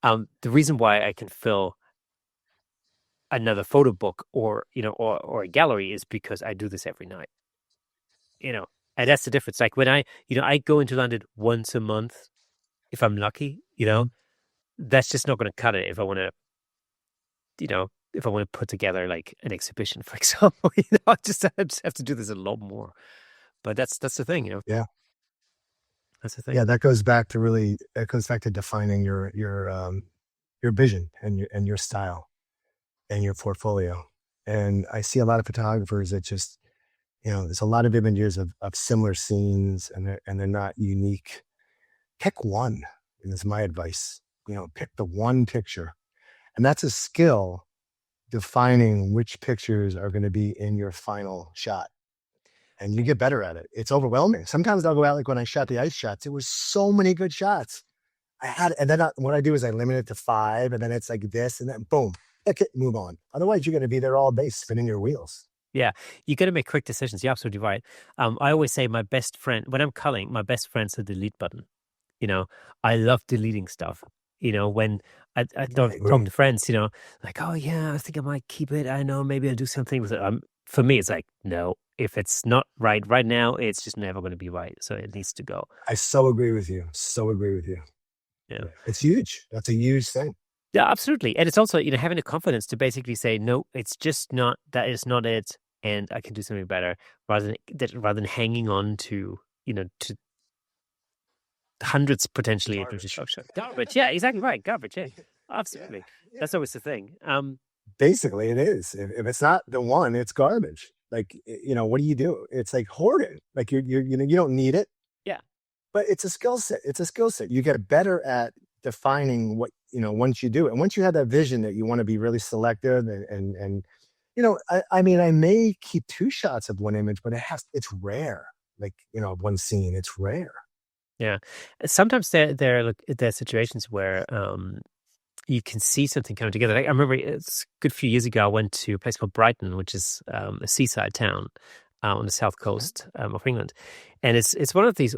The reason why I can fill another photo book or a gallery is because I do this every night. you know, and that's the difference. Like when I go into London once a month, if I'm lucky, that's just not going to cut it if I want to put together like an exhibition, for example. I just have to do this a lot more. But that's the thing, Yeah. that's the thing. Yeah. That goes back to defining your vision and your style and your portfolio. And I see a lot of photographers that just, there's a lot of images of similar scenes, and they're not unique. Pick one. And this is my advice. Pick the one picture, and that's a skill, defining which pictures are going to be in your final shot. And you get better at it. It's overwhelming. Sometimes I'll go out, like when I shot the ice shots, it was so many good shots. And then what I do is I limit it to 5, and then it's like this, and then boom, pick it, move on. Otherwise, you're going to be there all day spinning your wheels. Yeah, you got to make quick decisions. You're absolutely right. I always say my best friend, when I'm culling, my best friend's the delete button. I love deleting stuff. When I talk to friends, like, oh yeah, I think I might keep it. I know, maybe I'll do something with it. For me, it's like, no, if it's not right now, it's just never going to be right. So it needs to go. I so agree with you. So agree with you. Yeah. It's huge. That's a huge thing. Yeah, absolutely. And it's also, having the confidence to basically say, no, it's just not, that is not it. And I can do something better rather than hanging on to, to hundreds potentially. Garbage. Yeah, exactly right. Garbage. Yeah, absolutely. Yeah. That's always the thing. Basically it is. If it's not the one, it's garbage. Like, what do you do? It's like hoarding. Like you don't need it. Yeah. But it's a skill set. It's a skill set. You get better at defining what, once you do it. And once you have that vision that you want to be really selective and I mean, I may keep 2 shots of one image, but it's rare. Like, one scene, it's rare. Yeah. Sometimes there are situations where you can see something coming together. I remember it's a good few years ago, I went to a place called Brighton, which is a seaside town on the south coast of England. And it's one of these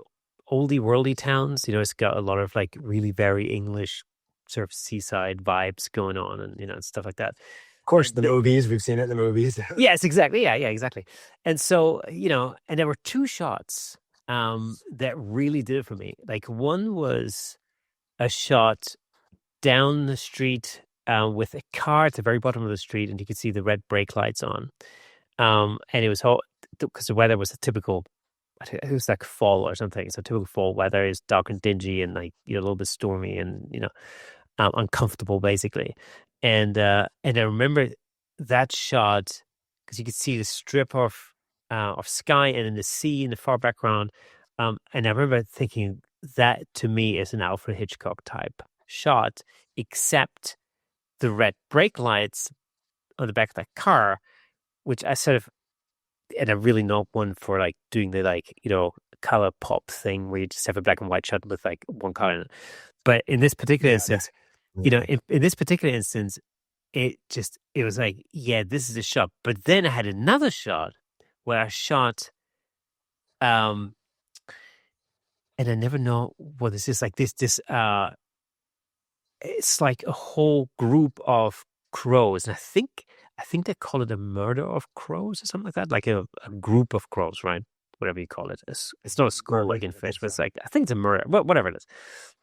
oldie worldy towns. It's got a lot of like really very English sort of seaside vibes going on and stuff like that. Of course, the movies, we've seen it in the movies. Yes, exactly. Yeah, exactly. And so, and there were 2 shots that really did it for me. Like, one was a shot down the street with a car at the very bottom of the street, and you could see the red brake lights on. And it was hot because the weather was a typical, it was like fall or something. So typical fall weather is dark and dingy and like, a little bit stormy and, uncomfortable basically. And I remember that shot because you could see the strip of sky and then the sea in the far background. And I remember thinking that to me is an Alfred Hitchcock type shot, except the red brake lights on the back of that car, which I sort of, and I'm really not one for like doing the like, color pop thing where you just have a black and white shot with like one color in it. But in this particular instance, in this particular instance, it was like, yeah, this is a shot. But then I had another shot where I shot, and I never know what this is. Like this, it's like a whole group of crows, and I think they call it a murder of crows or something like that. Like a group of crows, right? Whatever you call it. It's not a school like in fish, but it's like, I think it's a murder, whatever it is,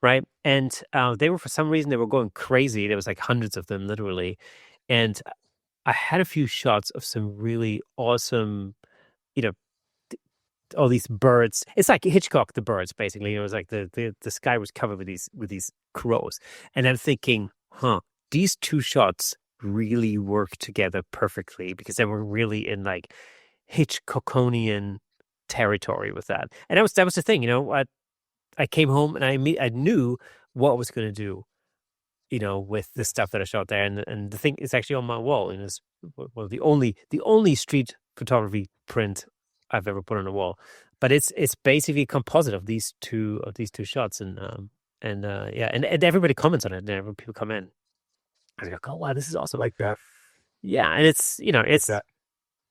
right? And they were, for some reason, they were going crazy. There was like hundreds of them, literally, and I had a few shots of some really awesome, all these birds. It's like Hitchcock, the birds, basically. It was like the sky was covered with these crows, and I'm thinking, these 2 shots really work together perfectly because they were really in like Hitchcockian territory with that. And that was the thing, I came home and I knew what I was going to do, with the stuff that I shot there, and the thing is actually on my wall, and it's the only street photography print I've ever put on a wall. But it's basically a composite of these two shots, and everybody comments on it. And people come in, I was like, oh wow, this is awesome, like that. Yeah, and it's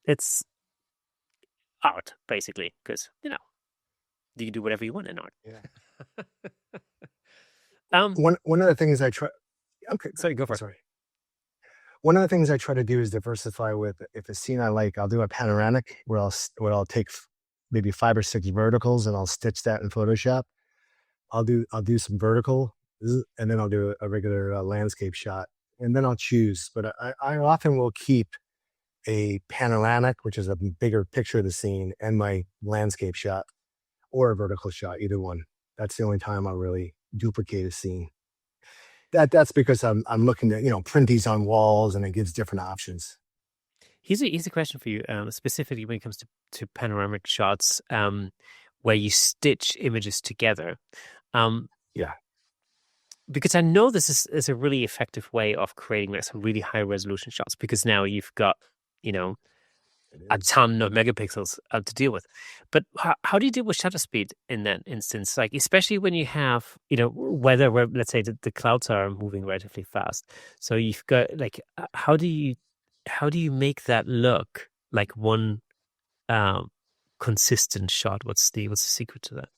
it's art basically, because you can do whatever you want in art. Yeah. One of the things I try. Okay, sorry, go for it. Sorry. One of the things I try to do is diversify with, if a scene I like, I'll do a panoramic where I'll take maybe 5 or 6 verticals and I'll stitch that in Photoshop. I'll do some vertical, and then I'll do a regular landscape shot, and then I'll choose. But I often will keep a panoramic, which is a bigger picture of the scene, and my landscape shot, or a vertical shot, either one. That's the only time I'll really duplicate a scene. That's because I'm looking to print these on walls, and it gives different options. Here's a question for you, specifically when it comes to panoramic shots, where you stitch images together. Yeah. because I know is a really effective way of creating like some really high resolution shots because now you've got, you know, It a is. ton of megapixels to deal with. But how do you deal with shutter speed in that instance? Like, especially when you have, weather where, let's say, the clouds are moving relatively fast. So you've got like, how do you make that look like one um, consistent shot? What's the secret to that?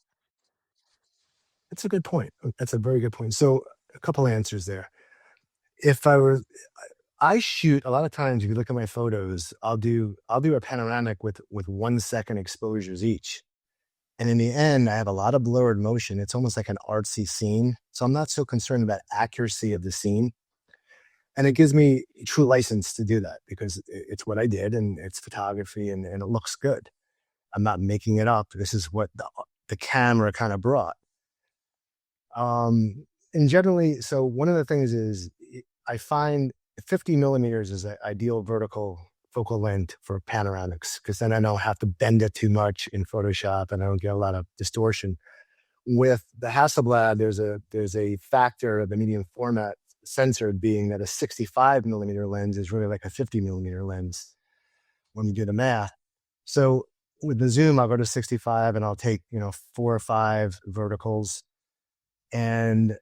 That's a good point. That's a very good point. So a couple answers there. If I were, I shoot a lot of times. If you look at my photos, I'll do a panoramic with 1 second exposures each. And in the end, I have a lot of blurred motion. It's almost like an artsy scene. So I'm not so concerned about accuracy of the scene. And it gives me true license to do that because it's what I did and it's photography and it looks good. I'm not making it up. This is what the camera kind of brought. And generally, so one of the things is I find 50 millimeters is an ideal vertical focal length for panoramics because then I don't have to bend it too much in Photoshop and I don't get a lot of distortion. With the Hasselblad, there's a factor of the medium format sensor being that a 65 millimeter lens is really like a 50 millimeter lens when you do the math. So with the zoom, I'll go to 65 and I'll take, 4 or 5 verticals. And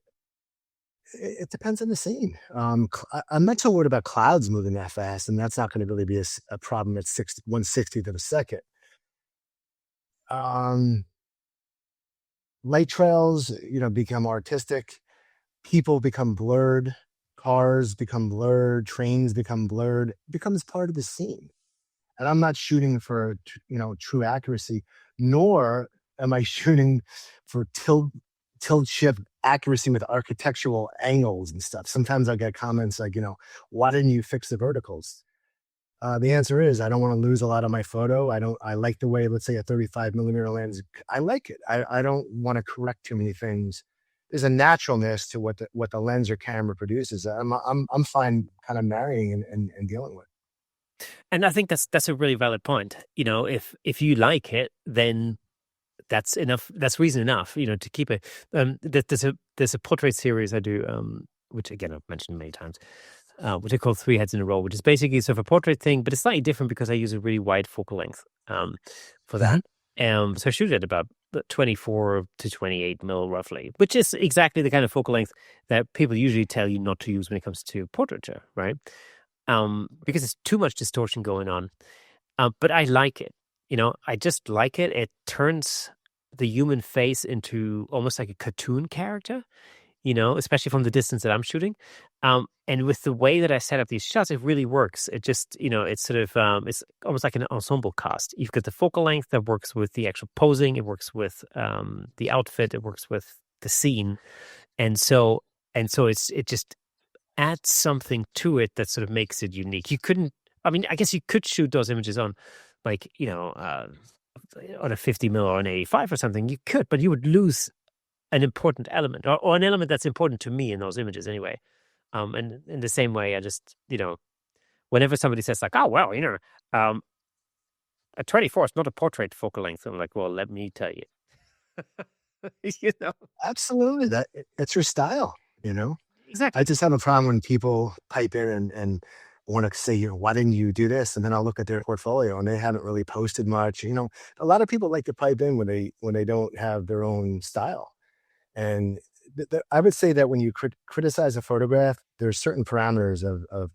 it depends on the scene. I'm not so worried about clouds moving that fast, and that's not going to really be a problem at 1/60th of a second. Um, Light trails, become artistic. People become blurred. Cars become blurred. Trains become blurred. It becomes part of the scene. And I'm not shooting for true accuracy, nor am I shooting for tilt shift accuracy with architectural angles and stuff. Sometimes I'll get comments like, why didn't you fix the verticals? The answer is I don't want to lose a lot of my photo. I like the way, let's say, a 35 millimeter lens. I like it. I don't want to correct too many things. There's a naturalness to what the lens or camera produces. I'm fine kind of marrying and dealing with. And I think that's a really valid point. If you like it, then that's enough. That's reason enough, to keep it. There's a portrait series I do, which again I've mentioned many times, which I call Three Heads in a Row, which is basically sort of a portrait thing, but it's slightly different because I use a really wide focal length for that. Mhm. So I shoot at about 24 to 28 mil roughly, which is exactly the kind of focal length that people usually tell you not to use when it comes to portraiture, right? Because it's too much distortion going on. But I like it. I just like it. It turns the human face into almost like a cartoon character, especially from the distance that I'm shooting. And with the way that I set up these shots, it really works. It just, it's sort of, it's almost like an ensemble cast. You've got the focal length that works with the actual posing. It works with the outfit. It works with the scene. And so, it just adds something to it that sort of makes it unique. You couldn't, I mean, I guess you could shoot those images on like, on a 50 mil or an 85 or something. You could, but you would lose an important element or an element that's important to me in those images anyway. And in the same way, I just, whenever somebody says like, oh, well, um, a 24 is not a portrait focal length. I'm like, well, let me tell you, you know, Absolutely. That's your style, you know? I exactly. just have a problem when people pipe in and want to say, why didn't you do this? And then I'll look at their portfolio and they haven't really posted much. A lot of people like to pipe in when they don't have their own style. And I would say that when you criticize a photograph, there's certain parameters of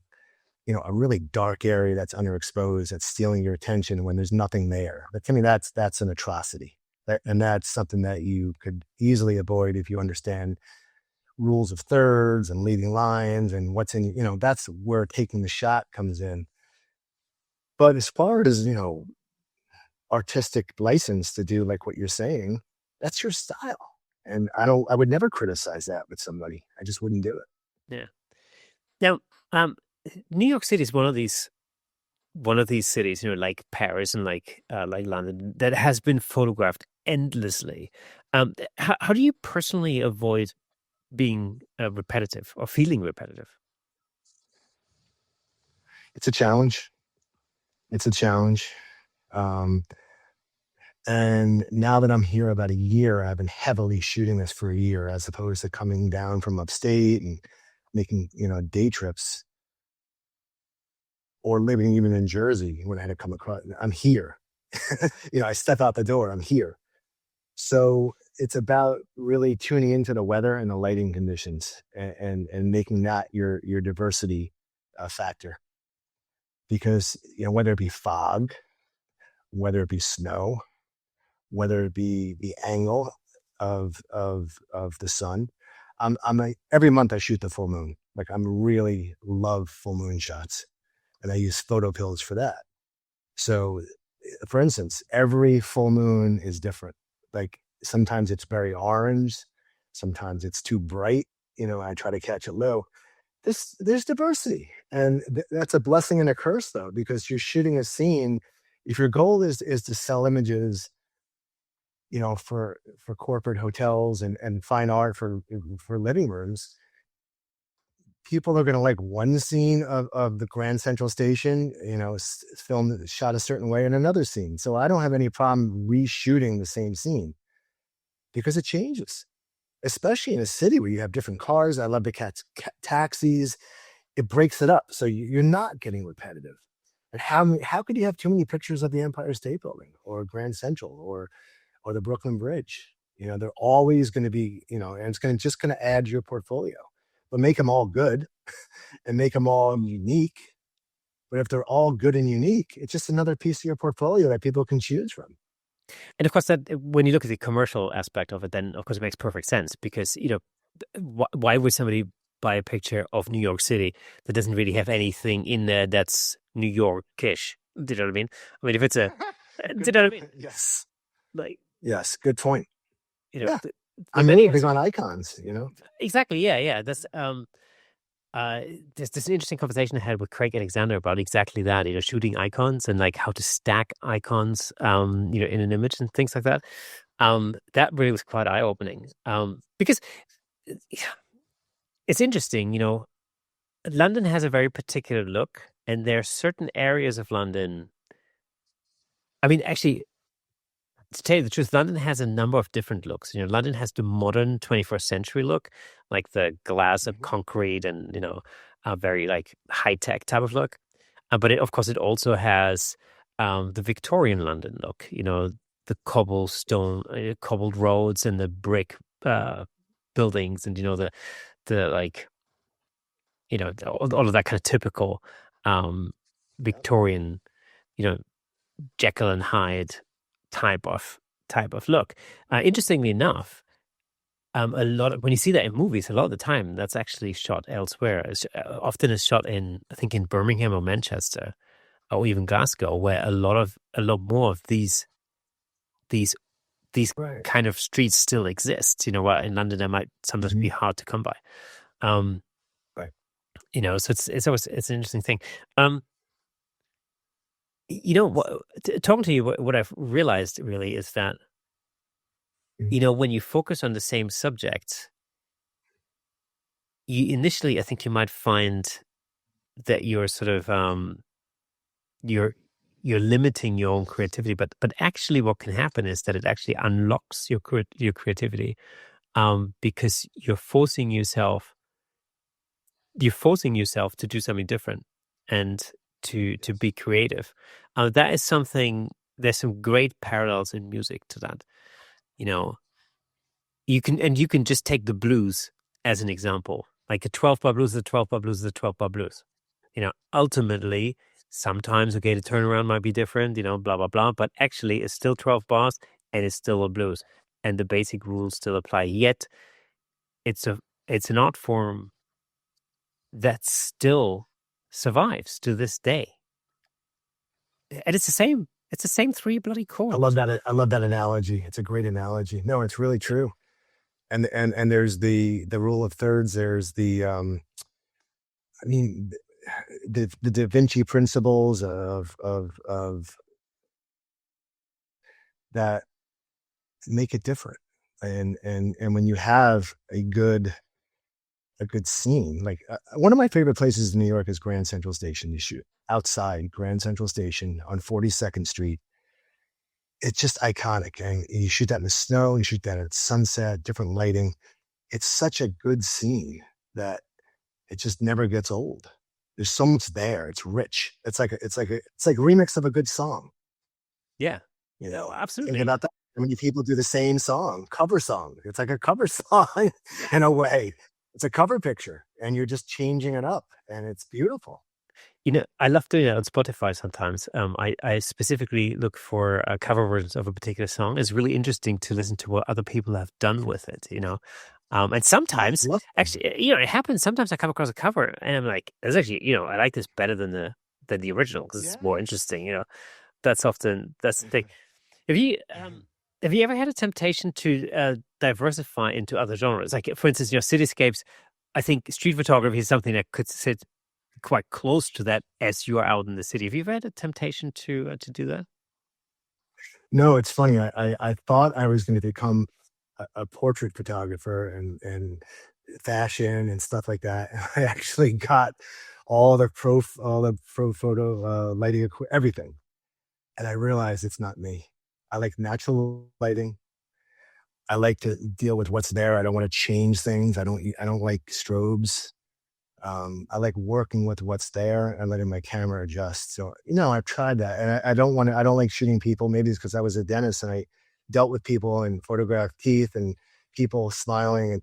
a really dark area that's underexposed, that's stealing your attention when there's nothing there. But to me, that's an atrocity. And that's something that you could easily avoid if you understand rules of thirds and leading lines and what's in, that's where taking the shot comes in. But as far as, artistic license to do like what you're saying, that's your style. And I would never criticize that with somebody. I just wouldn't do it. Yeah. Now, um, New York City is one of these cities, like Paris and like London, that has been photographed endlessly. How do you personally avoid being repetitive or feeling repetitive? It's a challenge. It's a challenge. Um, And now that I'm here about a year, I've been heavily shooting this for a year, as opposed to coming down from upstate and making, day trips, or living even in Jersey when I had to come across. I'm here. I step out the door, I'm here. So it's about really tuning into the weather and the lighting conditions, and making that your diversity factor. Because whether it be fog, whether it be snow, whether it be the angle of the sun. Every month I shoot the full moon. Like, I'm really love full moon shots, and I use photo pills for that. So, for instance, every full moon is different. Like, sometimes it's very orange, sometimes it's too bright. I try to catch it low. There's diversity, and that's a blessing and a curse, though, because you're shooting a scene. If your goal is to sell images, for corporate hotels and fine art for living rooms, people are going to like one scene of the Grand Central Station, filmed, shot a certain way, in another scene. So I don't have any problem reshooting the same scene, because it changes, especially in a city where you have different cars. I love to catch taxis. It breaks it up, so you're not getting repetitive. And how could you have too many pictures of the Empire State Building or Grand Central or the Brooklyn Bridge? They're always going to be, and it's just going to add to your portfolio, but make them all good and make them all unique. But if they're all good and unique, it's just another piece of your portfolio that people can choose from. And of course, that when you look at the commercial aspect of it, then of course it makes perfect sense, because why would somebody buy a picture of New York City that doesn't really have anything in there that's New Yorkish? Do you know what I mean? I mean, if it's do you know what I mean? Yes. Like, Yes. Good point. Yeah. The I'm really big on icons, Exactly. Yeah. That's there's this interesting conversation I had with Craig Alexander about exactly that, shooting icons and like how to stack icons, in an image and things like that. That really was quite eye-opening. Because it's interesting, London has a very particular look, and there are certain areas of London. I mean, actually, to tell you the truth, London has a number of different looks. London has the modern 21st century look, like the glass and concrete and, a very like high tech type of look. But of course, it also has the Victorian London look, the cobblestone, cobbled roads and the brick buildings, and, the like, all of that kind of typical Victorian, you know, Jekyll and Hyde type of look. Interestingly enough, a lot of, when you see that in movies, a lot of the time that's actually shot elsewhere. Often it's shot in, I think, in Birmingham or Manchester or even Glasgow, where a lot more of these Right. kind of streets still exist. While in London they might sometimes be hard to come by. Right. So it's always, it's an interesting thing. Talking to you, what I've realized really is that, when you focus on the same subject, initially, I think you might find that you're sort of, you're limiting your own creativity, but actually what can happen is that it actually unlocks your creativity, because you're forcing yourself to do something different and to be creative. That is something. There's some great parallels in music to that. You can just take the blues as an example. Like a 12 bar blues, the 12 bar blues, the 12 bar blues. Ultimately, sometimes, okay, the turnaround might be different, blah, blah, blah, but actually it's still 12 bars and it's still a blues, and the basic rules still apply. Yet it's an art form that still survives to this day. And it's the same three bloody chords. I love that. I love that analogy. It's a great analogy. No, it's really true. And there's the rule of thirds. There's the Da Vinci principles of that make it different. And when you have a good scene, like one of my favorite places in New York is Grand Central Station to shoot. Outside Grand Central Station on 42nd Street, it's just iconic. And you shoot that in the snow, you shoot that at sunset, different lighting. It's such a good scene that it just never gets old. There's so much there. It's rich. It's like a remix of a good song. Yeah. You Oh, know, think absolutely. about that. How many people do the same song, cover song? It's like a cover song in a way. It's a cover picture, and you're just changing it up, and it's beautiful. I love doing that on Spotify sometimes. I specifically look for cover versions of a particular song. It's really interesting to listen to what other people have done with it. And I sometimes, love them. actually, it happens. Sometimes I come across a cover and I'm like, "It's actually, I like this better than the original because it's more Yeah. interesting." That's the thing. Have you um have you ever had a temptation to diversify into other genres? Like, for instance, cityscapes. I think street photography is something that could sit quite close to that as you are out in the city. Have you ever had a temptation to do that? No, it's funny. I thought I was going to become a portrait photographer and fashion and stuff like that. I actually got all the pro photo lighting, everything, and I realized it's not me. I like natural lighting. I like to deal with what's there. I don't want to change things. I don't like strobes. I like working with what's there and letting my camera adjust. So, I've tried that, and I don't want to. I don't like shooting people. Maybe it's because I was a dentist and I dealt with people and photographed teeth and people smiling.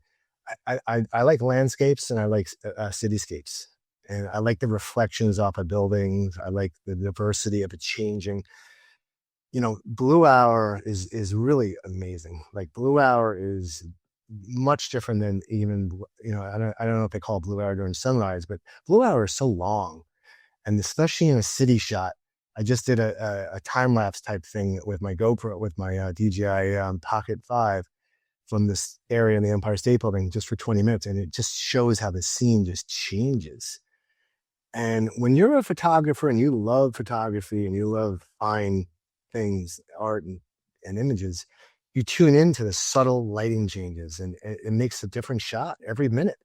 And I like landscapes and I like cityscapes, and I like the reflections off of buildings. I like the diversity of it changing. Blue hour is really amazing. Like blue hour is much different than even I don't know if they call it blue hour during sunrise, but blue hour is so long, and especially in a city shot. I just did a time lapse type thing with my GoPro with my DJI Pocket 5 from this area in the Empire State Building just for 20 minutes, and it just shows how the scene just changes. And when you're a photographer and you love photography and you love fine things, art and images, you tune into the subtle lighting changes, and it makes a different shot every minute.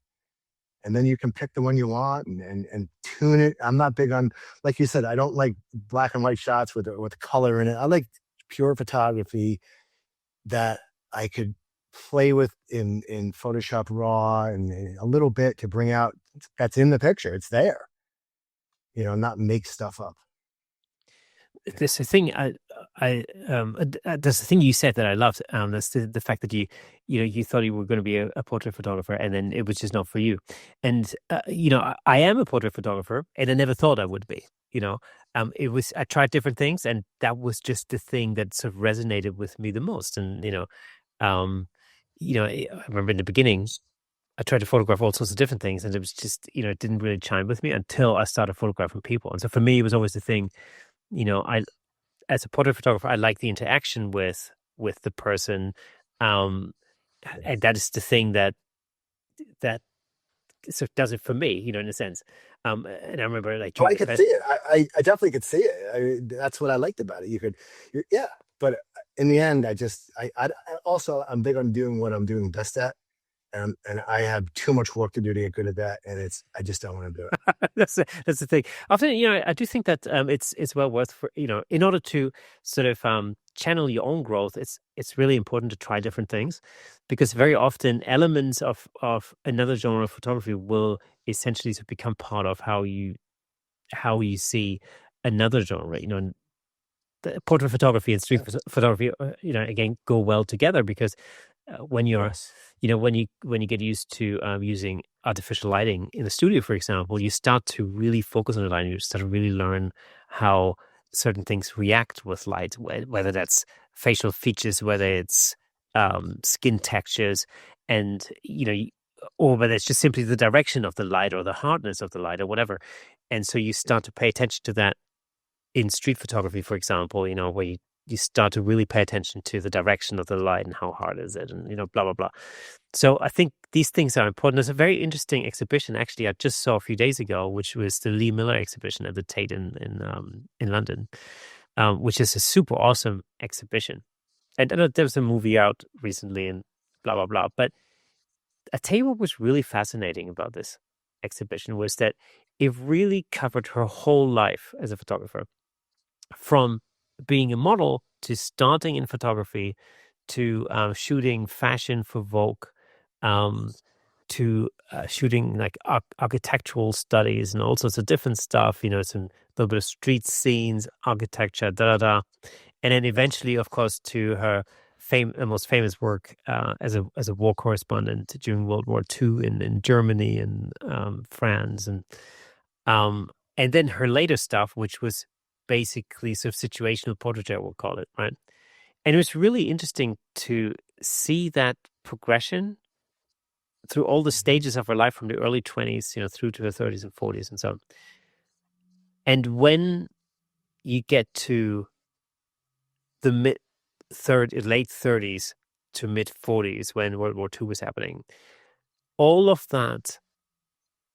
And then you can pick the one you want and tune it. I'm not big on, like you said, I don't like black and white shots with color in it. I like pure photography that I could play with in Photoshop Raw and a little bit to bring out that's in the picture. It's there, not make stuff up. Yeah. There's a thing there's a thing you said that I loved. That's the fact that you thought you were going to be a portrait photographer, and then it was just not for you. And I am a portrait photographer, and I never thought I would be. I tried different things, and that was just the thing that sort of resonated with me the most. And um, I remember in the beginning, I tried to photograph all sorts of different things, and it was just it didn't really chime with me until I started photographing people. And so for me, it was always the thing. I as a portrait photographer, I like the interaction with the person, um, and that is the thing that sort of does it for me, in a sense. And I remember like Oh, during I the could fest. see it. I definitely could see it. That's what I liked about it. Yeah. But in the end, also I'm big on doing what I'm doing best at, and I have too much work to do to get good at that, and I just don't want to do it. That's the thing. Often, I do think that it's well worth for in order to sort of channel your own growth. It's really important to try different things, because very often elements of another genre of photography will essentially sort of become part of how you see another genre. And the portrait photography and street photography, again, go well together because when you're Yes. when you get used to using artificial lighting in the studio, for example, you start to really focus on the lighting. You start to really learn how certain things react with light, whether that's facial features, whether it's skin textures, and or whether it's just simply the direction of the light or the hardness of the light or whatever. And so you start to pay attention to that in street photography, for example, where you start to really pay attention to the direction of the light and how hard is it, and blah blah blah. So I think these things are important. There's a very interesting exhibition actually I just saw a few days ago, which was the Lee Miller exhibition at the Tate in London, which is a super awesome exhibition. And I know there was a movie out recently and blah blah blah. But I tell you what was really fascinating about this exhibition was that it really covered her whole life as a photographer, from being a model to starting in photography to shooting fashion for Vogue, um, to shooting like architectural studies and all sorts of different stuff. Some little bit of street scenes, architecture, da da da, and then eventually, of course, to her most famous work as a war correspondent during World War II in Germany and France, um, and then her later stuff, which was basically sort of situational portraiture, we'll call it, right? And it was really interesting to see that progression through all the stages of her life from the early 20s, through to her 30s and 40s and so on. And when you get to the late 30s to mid 40s, when World War II was happening, all of that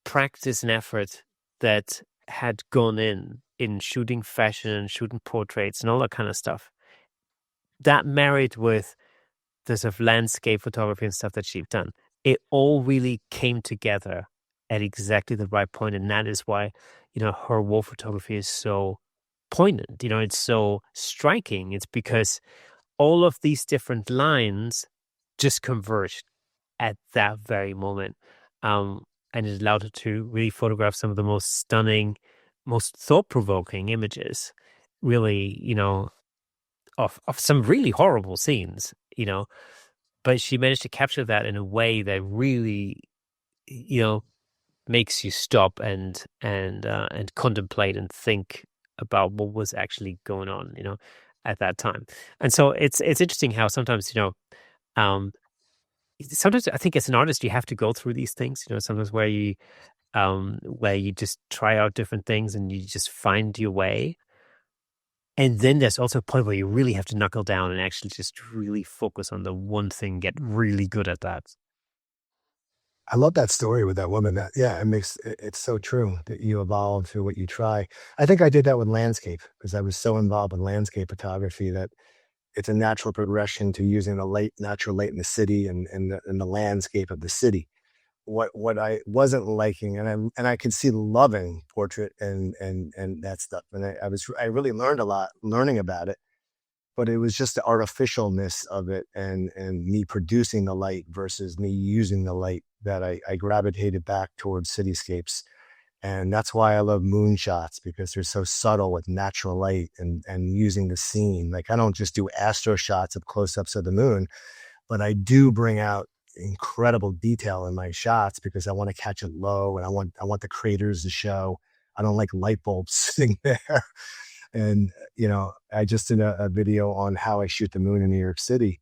practice and effort that had gone in shooting fashion, shooting portraits, and all that kind of stuff, that married with the sort of landscape photography and stuff that she'd done, it all really came together at exactly the right point. And that is why, her war photography is so poignant. It's so striking. It's because all of these different lines just converged at that very moment. And it allowed her to really photograph some of the most stunning, most thought-provoking images, really, of some really horrible scenes, but she managed to capture that in a way that really, makes you stop and contemplate and think about what was actually going on, at that time. And so it's interesting how sometimes, um, sometimes I think as an artist you have to go through these things, sometimes where you just try out different things and you just find your way. And then there's also a point where you really have to knuckle down and actually just really focus on the one thing, get really good at that. I love that story with that woman. Yeah, it's so true that you evolve through what you try. I think I did that with landscape because I was so involved in landscape photography that it's a natural progression to using the natural light in the city and the landscape of the city. What I wasn't liking, and I could see loving portrait and that stuff, and I really learned a lot learning about it, but it was just the artificialness of it and me producing the light versus me using the light that I gravitated back towards cityscapes. And that's why I love moon shots because they're so subtle with natural light and using the scene. Like I don't just do astro shots of close-ups of the moon, but I do bring out incredible detail in my shots because I want to catch it low and I want the craters to show. I don't like light bulbs sitting there. And I just did a video on how I shoot the moon in New York City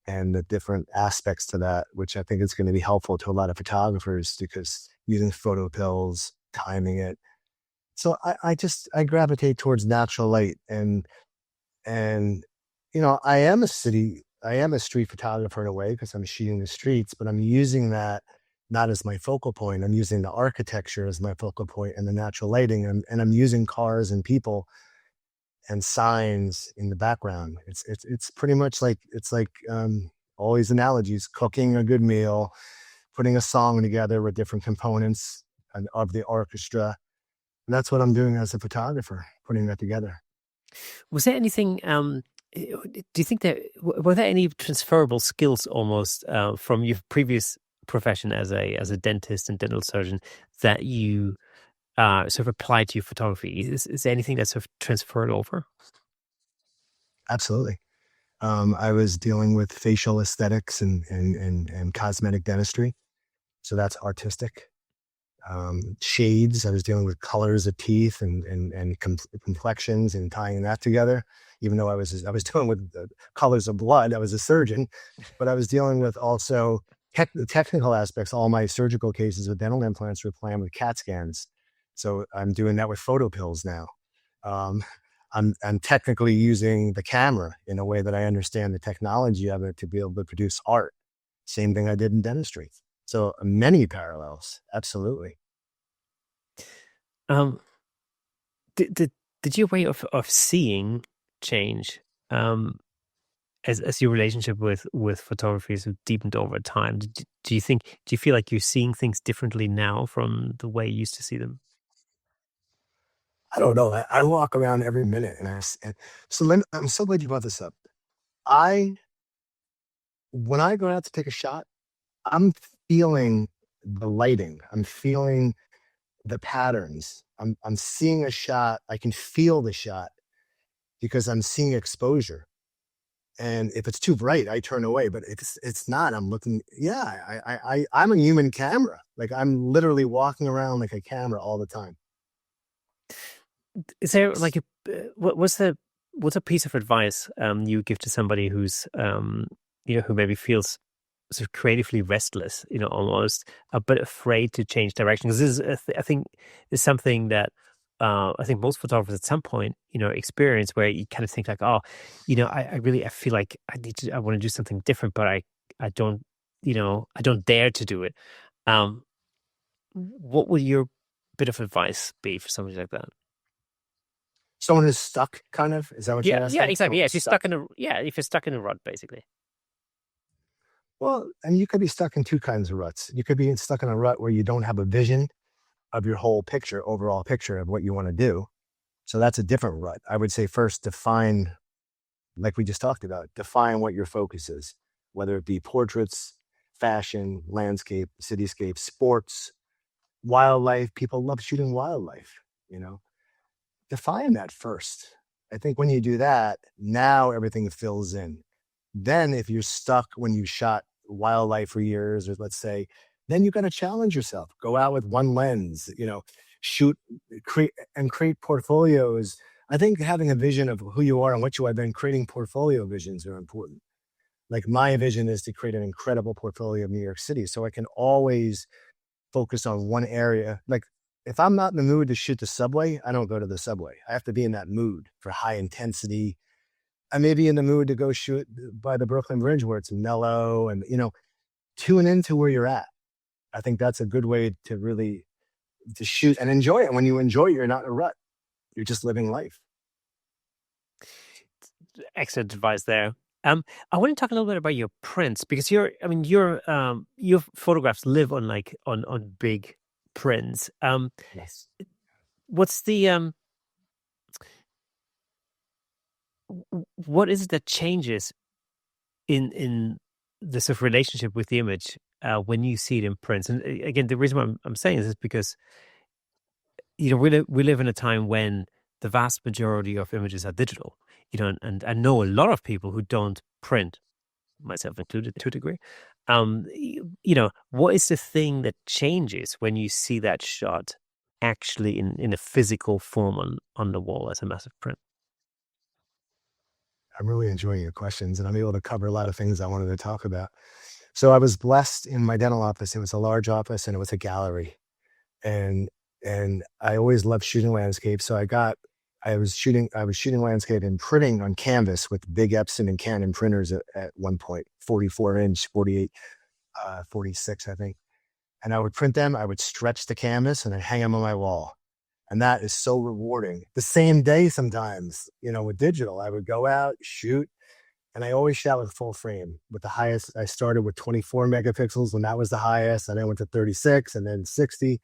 and the different aspects to that, which I think is going to be helpful to a lot of photographers because using photo pills, timing it. So I gravitate towards natural light and I am a street photographer in a way because I'm shooting the streets, but I'm using that not as my focal point. I'm using the architecture as my focal point and the natural lighting, and I'm using cars and people and signs in the background. It's pretty much like all these analogies: cooking a good meal, putting a song together with different components of the orchestra. And that's what I'm doing as a photographer, putting that together. Was there anything? Do you think were there any transferable skills almost from your previous profession as a dentist and dental surgeon that you sort of applied to your photography? Is there anything that's sort of transferred over? Absolutely. I was dealing with facial aesthetics and cosmetic dentistry, so that's artistic. Shades. I was dealing with colors of teeth and complexions and tying that together. Even though I was dealing with the colors of blood, I was a surgeon, but I was dealing with also the technical aspects. All my surgical cases with dental implants were planned with CAT scans, so I'm doing that with photo pills now. Um, I'm technically using the camera in a way that I understand the technology of it to be able to produce art. Same thing I did in dentistry. So many parallels, absolutely. Um, did your way of seeing change as your relationship with photography has deepened over time? Do you feel like you're seeing things differently now from the way you used to see them? I don't know. I walk around every minute, and so I'm so glad you brought this up. I When I go out to take a shot, I'm feeling the lighting. I'm feeling the patterns. I'm seeing a shot. I can feel the shot because I'm seeing exposure. And if it's too bright, I turn away. But if it's not, I'm looking. Yeah, I'm a human camera. Like I'm literally walking around like a camera all the time. Is there like what's a piece of advice you give to somebody who's who maybe feels sort of creatively restless, almost a bit afraid to change direction? Because this is I think is something that I think most photographers at some point experience, where you kind of think like, oh, I feel like I want to do something different, but I don't I don't dare to do it. Um, what would your bit of advice be for somebody like that? Someone who's stuck, kind of. Is that what Yeah, you're yeah, asking? exactly. Someone Yeah, who's stuck. if you're stuck in a rut, basically. Well, and you could be stuck in two kinds of ruts. You could be stuck in a rut where you don't have a vision of your whole picture, overall picture of what you want to do. So that's a different rut. I would say first define, like we just talked about, define what your focus is, whether it be portraits, fashion, landscape, cityscape, sports, wildlife. People love shooting wildlife, you know. Define that first. I think when you do that, now everything fills in. Then if you're stuck when you shot wildlife for years, or let's say, then you got to challenge yourself. Go out with one lens, shoot, create portfolios. I think having a vision of who you are and what you are, then creating portfolio visions are important. Like my vision is to create an incredible portfolio of New York City, so I can always focus on one area. Like if I'm not in the mood to shoot the subway, I don't go to the subway. I have to be in that mood for high intensity. I may be in the mood to go shoot by the Brooklyn Bridge where it's mellow and, tune into where you're at. I think that's a good way to really to shoot and enjoy it. When you enjoy it, you're not in a rut. You're just living life. Excellent advice there. I want to talk a little bit about your prints, because your photographs live on like on big prints. Yes. What's the what is it that changes in the sort of relationship with the image when you see it in prints? And again, the reason why I'm saying this is because we live in a time when the vast majority of images are digital. And I know a lot of people who don't print, myself included to a degree. What is the thing that changes when you see that shot actually in a physical form on the wall as a massive print? I'm really enjoying your questions and I'm able to cover a lot of things I wanted to talk about. So I was blessed in my dental office. It was a large office and it was a gallery. And I always loved shooting landscape. So I was shooting landscape and printing on canvas with big Epson and Canon printers at one point, 44 inch, 48, 46, I think. And I would print them. I would stretch the canvas and I'd hang them on my wall. And that is so rewarding. The same day sometimes, with digital, I would go out, shoot, and I always shot with full frame. With the highest, I started with 24 megapixels when that was the highest, and I went to 36 and then 60.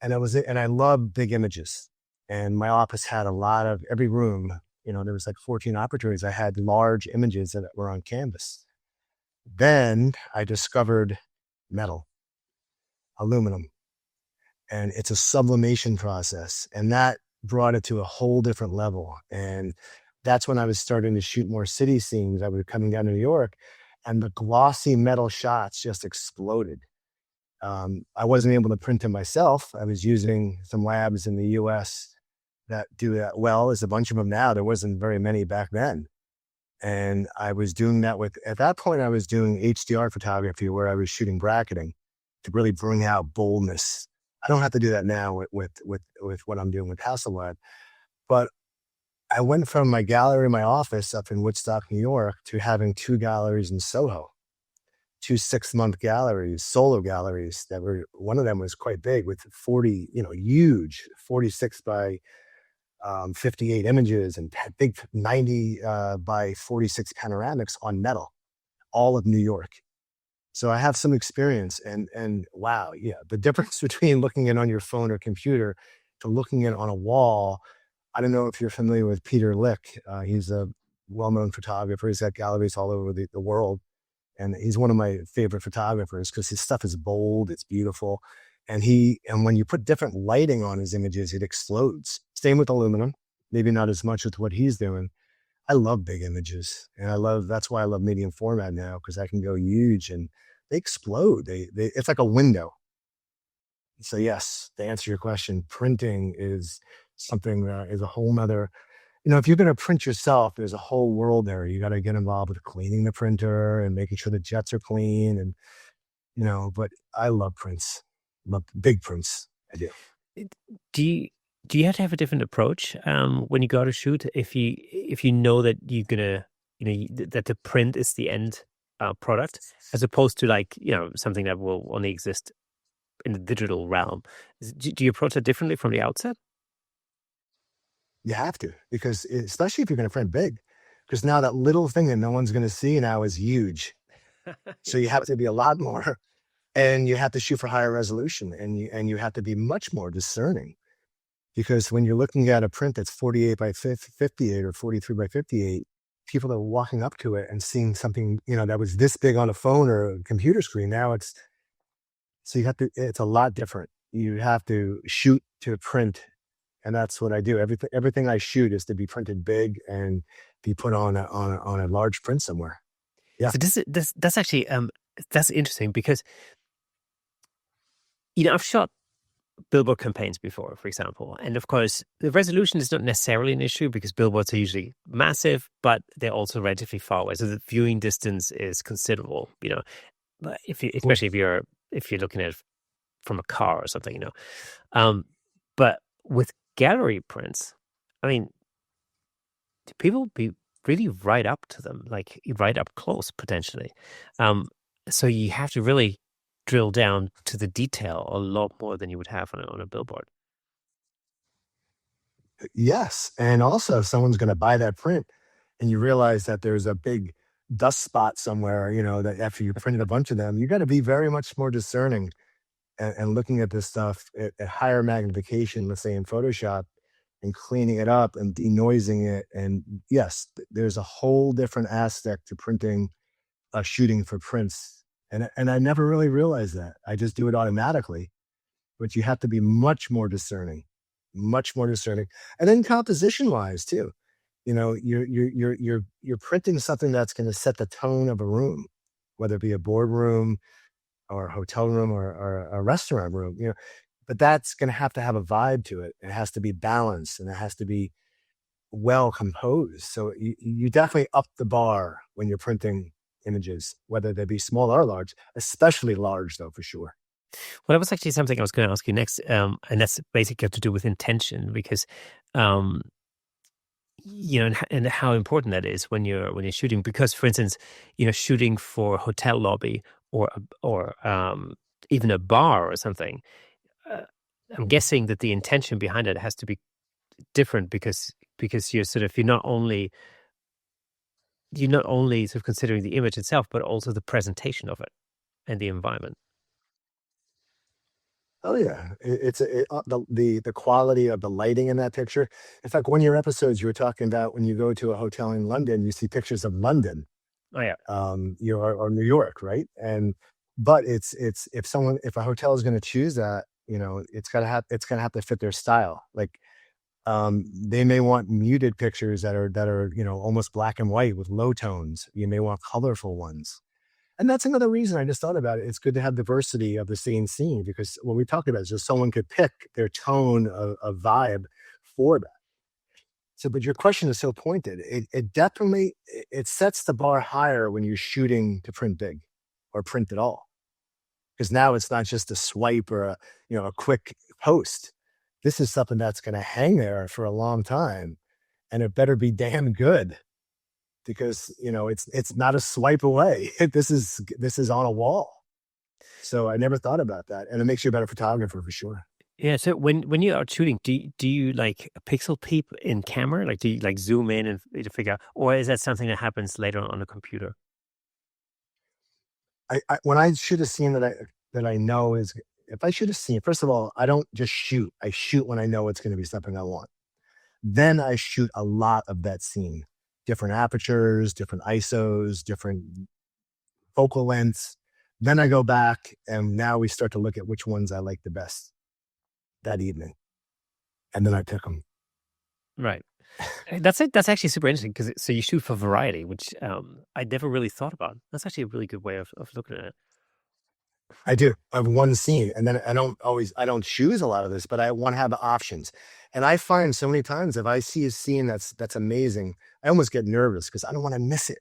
And I love big images. And my office had a lot of every room, there was like 14 opportunities. I had large images that were on canvas. Then I discovered metal, aluminum, and it's a sublimation process. And that brought it to a whole different level. And that's when I was starting to shoot more city scenes. I was coming down to New York and the glossy metal shots just exploded. I wasn't able to print them myself. I was using some labs in the US that do that well. There's a bunch of them now. There wasn't very many back then. And I was doing that at that point, I was doing HDR photography where I was shooting bracketing to really bring out boldness. I don't have to do that now with what I'm doing with Hasselblad, but I went from my gallery in my office up in Woodstock, New York, to having two galleries in Soho, two 6-month galleries, solo galleries one of them was quite big with 40, huge 46 by 58 images and big 90 by 46 panoramics on metal, all of New York. So I have some experience and wow, yeah, the difference between looking at it on your phone or computer to looking at it on a wall. I don't know if you're familiar with Peter Lick. He's a well-known photographer. He's got galleries all over the world, and he's one of my favorite photographers because his stuff is bold, it's beautiful, and when you put different lighting on his images, it explodes. Same with aluminum, maybe not as much with what he's doing. I love big images, and that's why I love medium format now because I can go huge and they explode. They it's like a window. So yes, to answer your question, printing is something that is a whole nother. If you're going to print yourself, there's a whole world there. You got to get involved with cleaning the printer and making sure the jets are clean, and But I love prints, love big prints. I do. It- Do you do you have to have a different approach when you go to shoot if you know that you're gonna that the print is the end product as opposed to like something that will only exist in the digital realm? Do you approach it differently from the outset? You have to because especially if you're going to print big, because now that little thing that no one's going to see now is huge. So you have to be a lot more, and you have to shoot for higher resolution, and you have to be much more discerning because when you're looking at a print that's 48 by 58 or 43 by 58, people are walking up to it and seeing something that was this big on a phone or a computer screen. Now it's a lot different. You have to shoot to print, and that's what I do. Everything I shoot is to be printed big and be put on a large print somewhere. Yeah. So that's actually that's interesting because I've shot billboard campaigns before, for example, and of course the resolution is not necessarily an issue because billboards are usually massive, but they're also relatively far away, so the viewing distance is considerable. But especially if you're looking at it from a car or something, but with gallery prints, I mean, people be really right up to them, like right up close potentially. So you have to really drill down to the detail a lot more than you would have on a billboard. Yes. And also, if someone's going to buy that print and you realize that there's a big dust spot somewhere, that after you printed a bunch of them, you got to be very much more discerning and looking at this stuff at higher magnification, let's say in Photoshop, and cleaning it up and denoising it. And yes, there's a whole different aspect to printing, shooting for prints. And I never really realized that. I just do it automatically, but you have to be much more discerning. And then composition wise too, you're printing something that's going to set the tone of a room, whether it be a boardroom or a hotel room or a restaurant room, but that's going to have a vibe to it. It has to be balanced and it has to be well composed. So you definitely up the bar when you're printing images, whether they be small or large, especially large though, for sure. Well, that was actually something I was going to ask you next, and that's basically got to do with intention because, um, and how important that is when you're shooting. Because, for instance, shooting for a hotel lobby or even a bar or something, uh, I'm guessing that the intention behind it has to be different because you're not only sort of considering the image itself, but also the presentation of it and the environment. Oh yeah, the quality of the lighting in that picture. In fact, one of your episodes you were talking about when you go to a hotel in London, you see pictures of London, Oh yeah. or New York, right? And but it's if a hotel is going to choose that, it's gonna have to fit their style. Like they may want muted pictures that are almost black and white with low tones. You may want colorful ones. And that's another reason I just thought about it. It's good to have diversity of the same scene because what we talked about is just someone could pick their tone of vibe for that. So, but your question is so pointed. It definitely it sets the bar higher when you're shooting to print big or print at all. Because now it's not just a swipe or a quick post. This is something that's going to hang there for a long time, and it better be damn good because it's not a swipe away. This is on a wall. So I never thought about that, and it makes you a better photographer for sure. Yeah. So when you are shooting, do you like pixel peep in camera? Like, do you like zoom in and to figure out, or is that something that happens later on a computer? When I shoot a scene that I know if I shoot a scene, first of all, I don't just shoot. I shoot when I know it's going to be something I want. Then I shoot a lot of that scene, different apertures, different ISOs, different focal lengths. Then I go back and now we start to look at which ones I like the best that evening. And then I pick them. Right. That's it. That's actually super interesting because so you shoot for variety, which I never really thought about. That's actually a really good way of looking at it. I do. I have one scene, and then I don't choose a lot of this, but I want to have options. And I find so many times if I see a scene that's amazing, I almost get nervous because I don't want to miss it.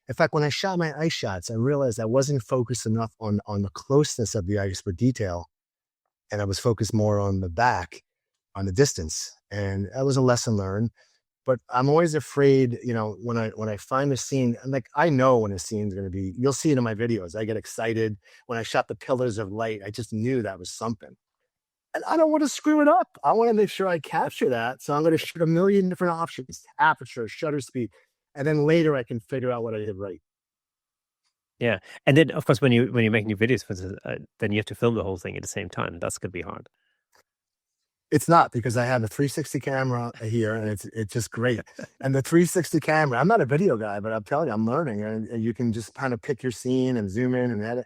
In fact, when I shot my ice shots, I realized I wasn't focused enough on the closeness of the ice for detail, and I was focused more on the back, on the distance, and that was a lesson learned. But I'm always afraid, when I find a scene, I'm like, I know when a scene's going to be, you'll see it in my videos. I get excited. When I shot the pillars of light, I just knew that was something. And I don't want to screw it up. I want to make sure I capture that. So I'm going to shoot a million different options, aperture, shutter speed. And then later I can figure out what I did right. Yeah. And then, of course, when you're making new videos, then you have to film the whole thing at the same time. That's going to be hard. It's not, because I have a 360 camera here, and it's just great. And the 360 camera, I'm not a video guy, but I'm telling you, I'm learning, and you can just kind of pick your scene and zoom in and edit,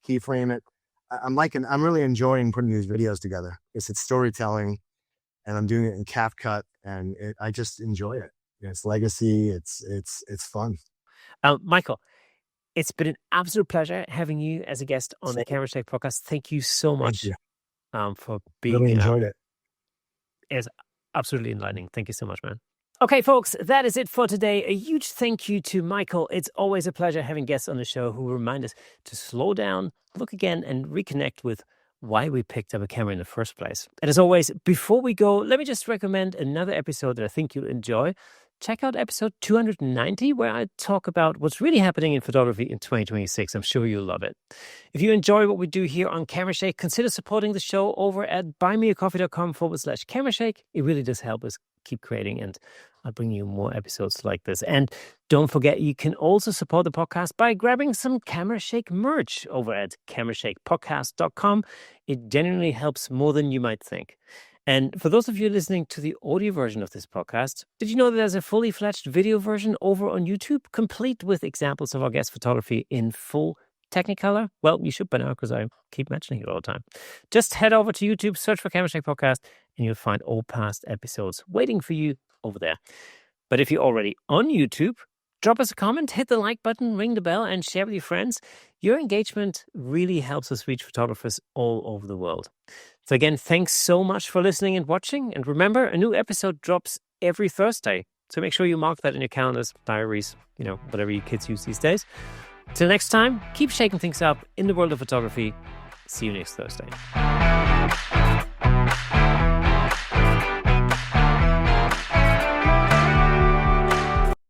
keyframe it. I'm really enjoying putting these videos together. It's storytelling, and I'm doing it in CapCut, and I just enjoy it. It's legacy. It's fun. Michael, it's been an absolute pleasure having you as a guest on the Camera Shake podcast. Thank you so much for being. Really enjoyed it. It's absolutely enlightening. Thank you so much, man. Okay, folks, that is it for today. A huge thank you to Michael. It's always a pleasure having guests on the show who remind us to slow down, look again, and reconnect with why we picked up a camera in the first place. And as always, before we go, let me just recommend another episode that I think you'll enjoy. Check out episode 290, where I talk about what's really happening in photography in 2026. I'm sure you'll love it. If you enjoy what we do here on Camera Shake, consider supporting the show over at buymeacoffee.com/Camera Shake. It really does help us keep creating, and I'll bring you more episodes like this. And don't forget, you can also support the podcast by grabbing some Camera Shake merch over at camerashakepodcast.com. It genuinely helps more than you might think. And for those of you listening to the audio version of this podcast, did you know that there's a fully fledged video version over on YouTube, complete with examples of our guest photography in full Technicolor? Well, you should by now, because I keep mentioning it all the time. Just head over to YouTube, search for Camera Shake Podcast, and you'll find all past episodes waiting for you over there. But if you're already on YouTube, drop us a comment, hit the like button, ring the bell, and share with your friends. Your engagement really helps us reach photographers all over the world. So again, thanks so much for listening and watching. And remember, a new episode drops every Thursday. So make sure you mark that in your calendars, diaries, whatever you kids use these days. Till next time, keep shaking things up in the world of photography. See you next Thursday.